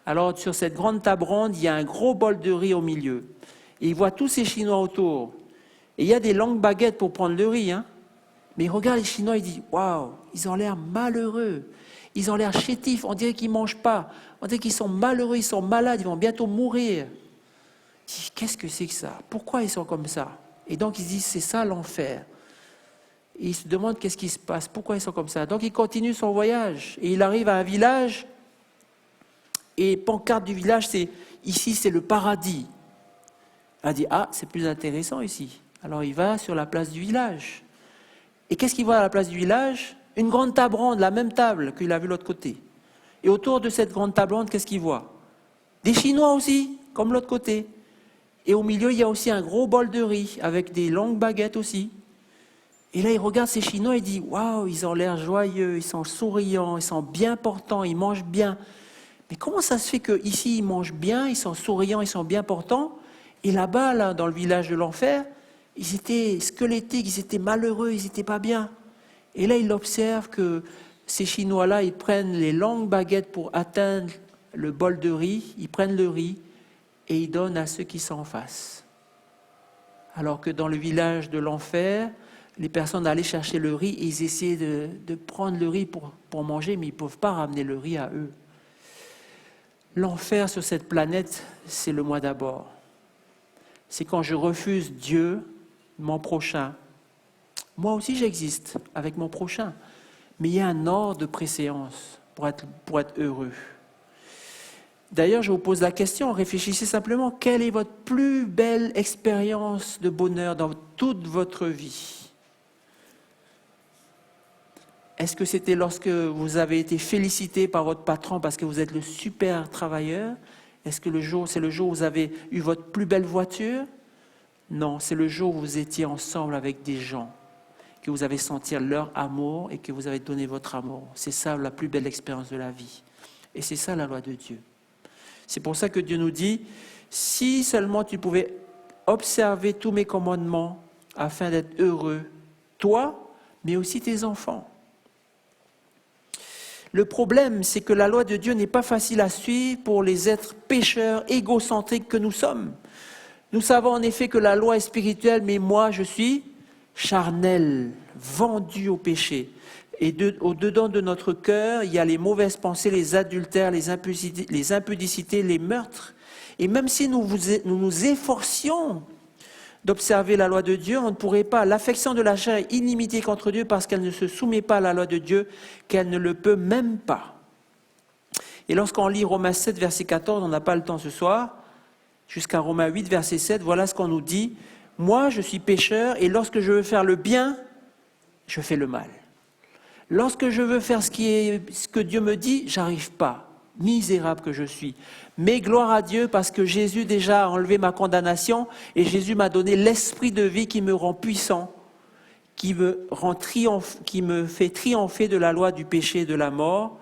Alors, sur cette grande table ronde, il y a un gros bol de riz au milieu. Et il voit tous ces Chinois autour. Et il y a des longues baguettes pour prendre le riz. Mais il regarde les Chinois, il dit « Waouh, ils ont l'air malheureux. Ils ont l'air chétifs, on dirait qu'ils ne mangent pas. On dirait qu'ils sont malheureux, ils sont malades, ils vont bientôt mourir. » Il dit « Qu'est-ce que c'est que ça? Pourquoi ils sont comme ça ?» Et donc, il se dit « C'est ça l'enfer. » Et il se demande qu'est-ce qui se passe, pourquoi ils sont comme ça. Donc, il continue son voyage. Et il arrive à un village. Et pancarte du village, c'est « Ici, c'est le paradis. » Il dit « Ah, c'est plus intéressant ici. » Alors, il va sur la place du village. Et qu'est-ce qu'il voit à la place du village? Une grande table ronde, la même table qu'il a vue de l'autre côté. Et autour de cette grande table ronde, qu'est-ce qu'il voit? Des Chinois aussi, comme l'autre côté. Et au milieu, il y a aussi un gros bol de riz, avec des longues baguettes aussi. Et là, il regarde ces Chinois et dit « Waouh, ils ont l'air joyeux, ils sont souriants, ils sont bien portants, ils mangent bien. Mais comment ça se fait qu'ici, ils mangent bien, ils sont souriants, ils sont bien portants, et là-bas, là, dans le village de l'enfer, ils étaient squelettiques, ils étaient malheureux, ils n'étaient pas bien. » Et là, il observe que ces Chinois-là, ils prennent les longues baguettes pour atteindre le bol de riz, ils prennent le riz et ils donnent à ceux qui sont en face. Alors que dans le village de l'enfer, les personnes allaient chercher le riz et ils essayaient de prendre le riz pour manger, mais ils ne peuvent pas ramener le riz à eux. L'enfer sur cette planète, c'est le moi d'abord. C'est quand je refuse Dieu, mon prochain. Moi aussi j'existe avec mon prochain, mais il y a un ordre de préséance pour être heureux. D'ailleurs, je vous pose la question, réfléchissez simplement, quelle est votre plus belle expérience de bonheur dans toute votre vie? Est-ce que c'était lorsque vous avez été félicité par votre patron parce que vous êtes le super travailleur? Est-ce que c'est le jour où vous avez eu votre plus belle voiture? Non, c'est le jour où vous étiez ensemble avec des gens, que vous avez senti leur amour et que vous avez donné votre amour. C'est ça la plus belle expérience de la vie. Et c'est ça la loi de Dieu. C'est pour ça que Dieu nous dit, si seulement tu pouvais observer tous mes commandements afin d'être heureux, toi, mais aussi tes enfants. Le problème, c'est que la loi de Dieu n'est pas facile à suivre pour les êtres pécheurs, égocentriques que nous sommes. Nous savons en effet que la loi est spirituelle, mais moi, je suis charnel, vendu au péché. Et au-dedans de notre cœur, il y a les mauvaises pensées, les adultères, les impudicités, les meurtres. Et même si nous nous efforcions d'observer la loi de Dieu, on ne pourrait pas. L'affection de la chair est illimitée contre Dieu parce qu'elle ne se soumet pas à la loi de Dieu, qu'elle ne le peut même pas. Et lorsqu'on lit Romains 7, verset 14, on n'a pas le temps ce soir, jusqu'à Romains 8, verset 7, voilà ce qu'on nous dit. Moi, je suis pécheur et lorsque je veux faire le bien, je fais le mal. Lorsque je veux faire ce que Dieu me dit, j'arrive pas. Misérable que je suis. Mais gloire à Dieu parce que Jésus déjà a enlevé ma condamnation et Jésus m'a donné l'esprit de vie qui me rend puissant, qui me fait triompher de la loi du péché et de la mort.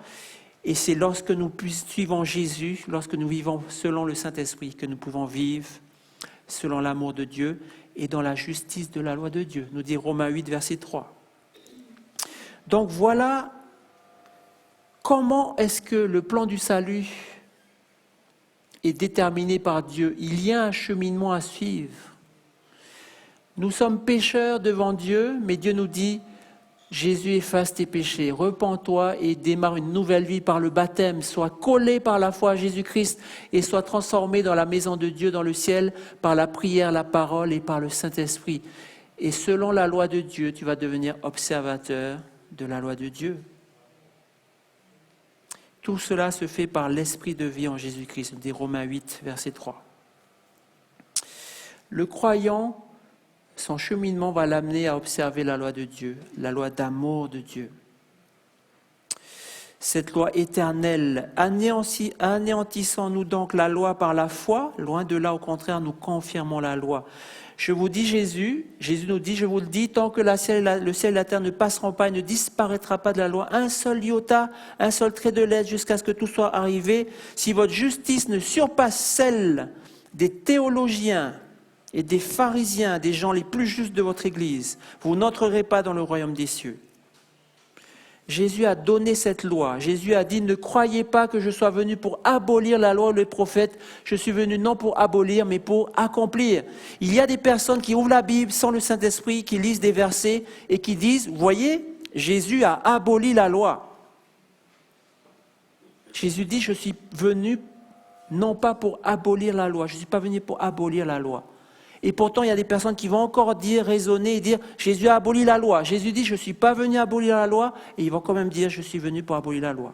Et c'est lorsque nous suivons Jésus, lorsque nous vivons selon le Saint-Esprit, que nous pouvons vivre selon l'amour de Dieu et dans la justice de la loi de Dieu, nous dit Romains 8, verset 3. Donc voilà comment est-ce que le plan du salut est déterminé par Dieu. Il y a un cheminement à suivre. Nous sommes pécheurs devant Dieu, mais Dieu nous dit, Jésus efface tes péchés, repens-toi et démarre une nouvelle vie par le baptême, sois collé par la foi à Jésus-Christ et sois transformé dans la maison de Dieu, dans le ciel, par la prière, la parole et par le Saint-Esprit. Et selon la loi de Dieu, tu vas devenir observateur de la loi de Dieu. Tout cela se fait par l'esprit de vie en Jésus-Christ, des Romains 8, verset 3. Le croyant, son cheminement va l'amener à observer la loi de Dieu, la loi d'amour de Dieu. Cette loi éternelle, anéantissons-nous donc la loi par la foi? Loin de là, au contraire, nous confirmons la loi. Je vous dis Jésus nous dit, je vous le dis, tant que le ciel et la terre ne passeront pas et ne disparaîtra pas de la loi, un seul iota, un seul trait de lettre jusqu'à ce que tout soit arrivé, si votre justice ne surpasse celle des théologiens et des pharisiens, des gens les plus justes de votre Église, vous n'entrerez pas dans le royaume des cieux. Jésus a donné cette loi. Jésus a dit, ne croyez pas que je sois venu pour abolir la loi ou les prophètes. Je suis venu non pour abolir, mais pour accomplir. Il y a des personnes qui ouvrent la Bible sans le Saint-Esprit, qui lisent des versets et qui disent, voyez, Jésus a aboli la loi. Jésus dit, je suis venu non pas pour abolir la loi. Je ne suis pas venu pour abolir la loi. Et pourtant, il y a des personnes qui vont encore raisonner et dire « Jésus a aboli la loi ». Jésus dit « Je ne suis pas venu abolir la loi » et ils vont quand même dire « Je suis venu pour abolir la loi ».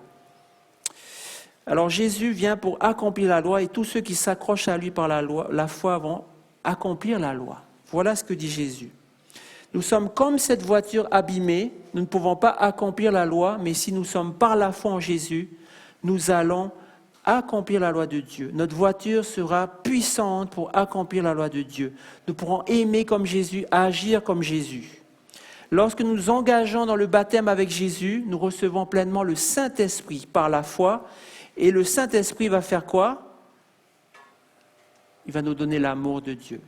Alors Jésus vient pour accomplir la loi et tous ceux qui s'accrochent à lui par la foi vont accomplir la loi. Voilà ce que dit Jésus. Nous sommes comme cette voiture abîmée, nous ne pouvons pas accomplir la loi, mais si nous sommes par la foi en Jésus, nous allons accomplir la loi de Dieu. Notre voiture sera puissante pour accomplir la loi de Dieu. Nous pourrons aimer comme Jésus, agir comme Jésus. Lorsque nous nous engageons dans le baptême avec Jésus, nous recevons pleinement le Saint-Esprit par la foi. Et le Saint-Esprit va faire quoi? Il va nous donner l'amour de Dieu.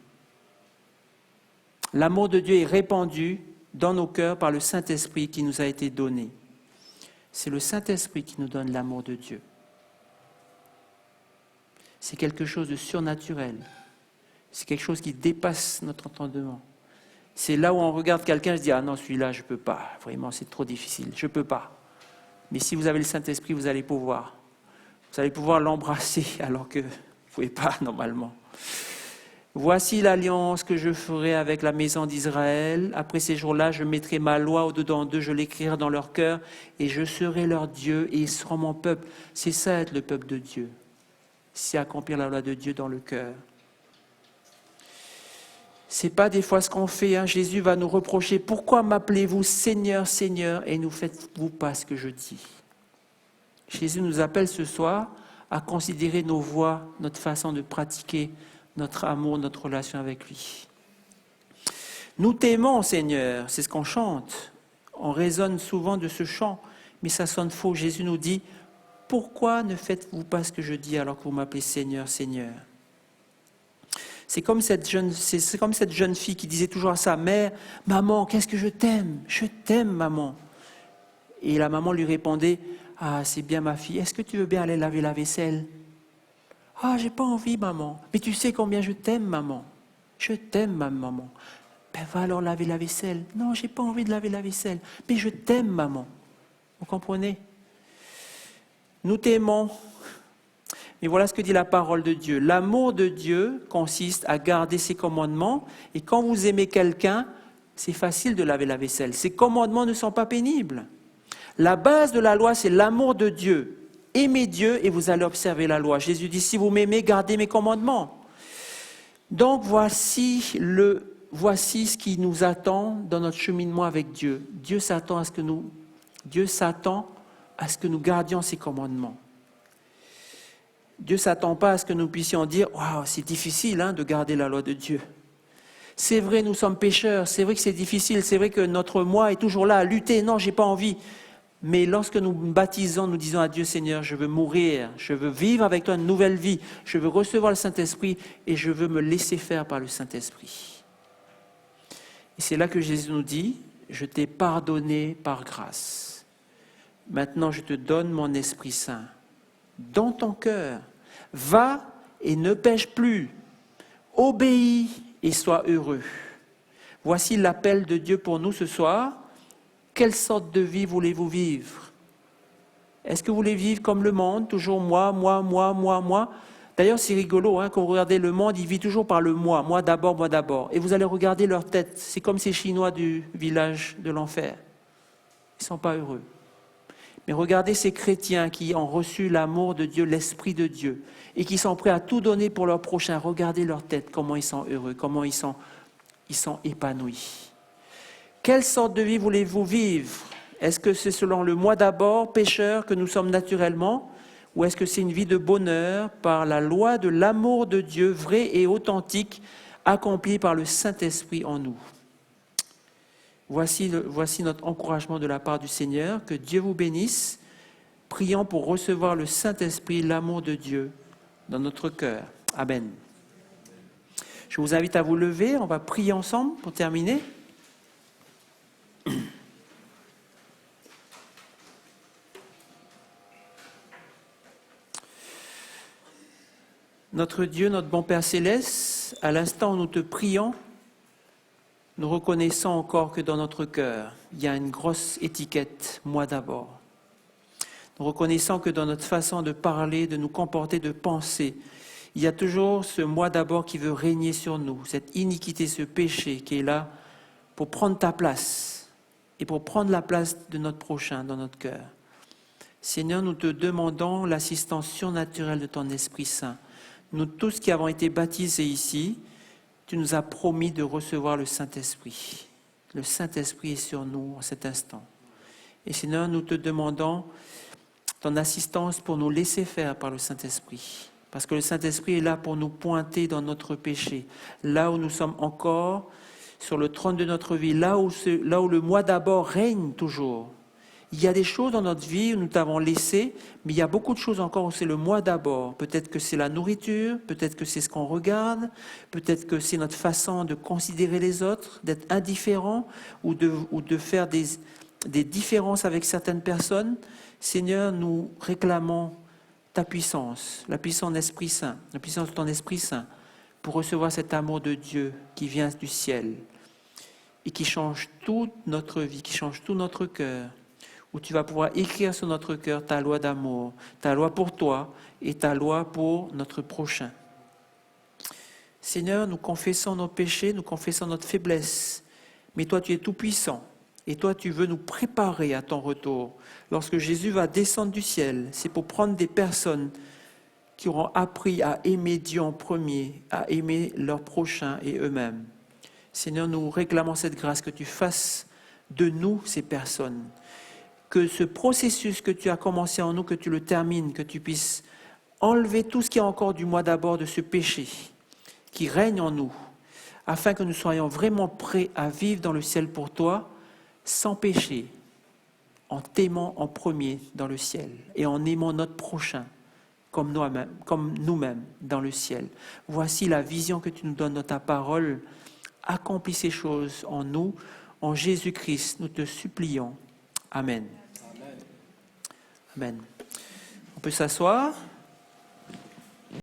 L'amour de Dieu est répandu dans nos cœurs par le Saint-Esprit qui nous a été donné. C'est le Saint-Esprit qui nous donne l'amour de Dieu. C'est quelque chose de surnaturel. C'est quelque chose qui dépasse notre entendement. C'est là où on regarde quelqu'un, je dis, ah non, celui-là, je ne peux pas. Vraiment, c'est trop difficile, je ne peux pas. Mais si vous avez le Saint-Esprit, vous allez pouvoir. Vous allez pouvoir l'embrasser alors que vous ne pouvez pas normalement. Voici l'alliance que je ferai avec la maison d'Israël. Après ces jours-là, je mettrai ma loi au-dedans d'eux, je l'écrirai dans leur cœur, et je serai leur Dieu, et ils seront mon peuple. C'est ça être le peuple de Dieu. C'est accomplir la loi de Dieu dans le cœur. Ce n'est pas des fois ce qu'on fait. Hein. Jésus va nous reprocher, pourquoi m'appelez-vous Seigneur, Seigneur, et ne faites-vous pas ce que je dis? Jésus nous appelle ce soir à considérer nos voies, notre façon de pratiquer notre amour, notre relation avec lui. Nous t'aimons, Seigneur, c'est ce qu'on chante. On résonne souvent de ce chant, mais ça sonne faux. Jésus nous dit, pourquoi ne faites-vous pas ce que je dis alors que vous m'appelez Seigneur, Seigneur? C'est comme cette jeune fille qui disait toujours à sa mère, maman, qu'est-ce que je t'aime, maman. Et la maman lui répondait, ah, c'est bien ma fille, est-ce que tu veux bien aller laver la vaisselle? Ah, j'ai pas envie, maman. Mais tu sais combien je t'aime, maman. Je t'aime, maman. Ben, va alors laver la vaisselle. Non, j'ai pas envie de laver la vaisselle. Mais je t'aime, maman. Vous comprenez? Nous t'aimons. Mais voilà ce que dit la parole de Dieu. L'amour de Dieu consiste à garder ses commandements. Et quand vous aimez quelqu'un, c'est facile de laver la vaisselle. Ces commandements ne sont pas pénibles. La base de la loi, c'est l'amour de Dieu. Aimez Dieu et vous allez observer la loi. Jésus dit, si vous m'aimez, gardez mes commandements. Donc voici ce qui nous attend dans notre cheminement avec Dieu. Dieu s'attend à ce que nous gardions ses commandements. Dieu ne s'attend pas à ce que nous puissions dire, waouh, c'est difficile de garder la loi de Dieu. C'est vrai, nous sommes pécheurs, c'est vrai que c'est difficile, c'est vrai que notre moi est toujours là à lutter. Non, j'ai pas envie. Mais lorsque nous nous baptisons, nous disons à Dieu, Seigneur, je veux mourir, je veux vivre avec toi une nouvelle vie, je veux recevoir le Saint-Esprit et je veux me laisser faire par le Saint-Esprit. Et c'est là que Jésus nous dit, je t'ai pardonné par grâce. Maintenant, je te donne mon Esprit Saint dans ton cœur. Va et ne pêche plus. Obéis et sois heureux. Voici l'appel de Dieu pour nous ce soir. Quelle sorte de vie voulez-vous vivre? Est-ce que vous voulez vivre comme le monde, toujours moi? D'ailleurs, c'est rigolo, quand vous regardez le monde, il vit toujours par le moi d'abord. Et vous allez regarder leur tête, c'est comme ces Chinois du village de l'enfer. Ils ne sont pas heureux. Mais regardez ces chrétiens qui ont reçu l'amour de Dieu, l'Esprit de Dieu, et qui sont prêts à tout donner pour leur prochain. Regardez leur tête, comment ils sont heureux, comment ils sont épanouis. Quelle sorte de vie voulez-vous vivre? Est-ce que c'est selon le moi d'abord, pécheur, que nous sommes naturellement? Ou est-ce que c'est une vie de bonheur par la loi de l'amour de Dieu, vrai et authentique, accomplie par le Saint-Esprit en nous? Voici notre encouragement de la part du Seigneur. Que Dieu vous bénisse. Prions pour recevoir le Saint-Esprit, l'amour de Dieu dans notre cœur. Amen. Je vous invite à vous lever. On va prier ensemble pour terminer. Notre Dieu, notre bon Père Céleste, à l'instant où nous te prions, nous reconnaissons encore que dans notre cœur, il y a une grosse étiquette, moi d'abord. Nous reconnaissons que dans notre façon de parler, de nous comporter, de penser, il y a toujours ce moi d'abord qui veut régner sur nous, cette iniquité, ce péché qui est là pour prendre ta place et pour prendre la place de notre prochain dans notre cœur. Seigneur, nous te demandons l'assistance surnaturelle de ton Esprit Saint. Nous tous qui avons été baptisés ici, tu nous as promis de recevoir le Saint-Esprit. Le Saint-Esprit est sur nous en cet instant. Et Seigneur, nous te demandons ton assistance pour nous laisser faire par le Saint-Esprit. Parce que le Saint-Esprit est là pour nous pointer dans notre péché, là où nous sommes encore sur le trône de notre vie, là où le moi d'abord règne toujours. Il y a des choses dans notre vie où nous t'avons laissé, mais il y a beaucoup de choses encore où c'est le moi d'abord. Peut-être que c'est la nourriture, peut-être que c'est ce qu'on regarde, peut-être que c'est notre façon de considérer les autres, d'être indifférent ou de faire des différences avec certaines personnes. Seigneur, nous réclamons ta puissance, la puissance de l'Esprit Saint, la puissance de ton Esprit Saint, pour recevoir cet amour de Dieu qui vient du ciel. et qui change toute notre vie, qui change tout notre cœur, où tu vas pouvoir écrire sur notre cœur ta loi d'amour, ta loi pour toi et ta loi pour notre prochain. Seigneur, nous confessons nos péchés, nous confessons notre faiblesse, mais toi tu es tout-puissant et toi tu veux nous préparer à ton retour. Lorsque Jésus va descendre du ciel, c'est pour prendre des personnes qui auront appris à aimer Dieu en premier, à aimer leurs prochains et eux-mêmes. Seigneur, nous réclamons cette grâce que tu fasses de nous ces personnes, que ce processus que tu as commencé en nous, que tu le termines, que tu puisses enlever tout ce qui est encore du moi d'abord de ce péché qui règne en nous, afin que nous soyons vraiment prêts à vivre dans le ciel pour toi, sans péché, en t'aimant en premier dans le ciel et en aimant notre prochain comme nous-mêmes dans le ciel. Voici la vision que tu nous donnes dans ta parole. Accomplis ces choses en nous, en Jésus-Christ, nous te supplions. Amen. Amen. On peut s'asseoir.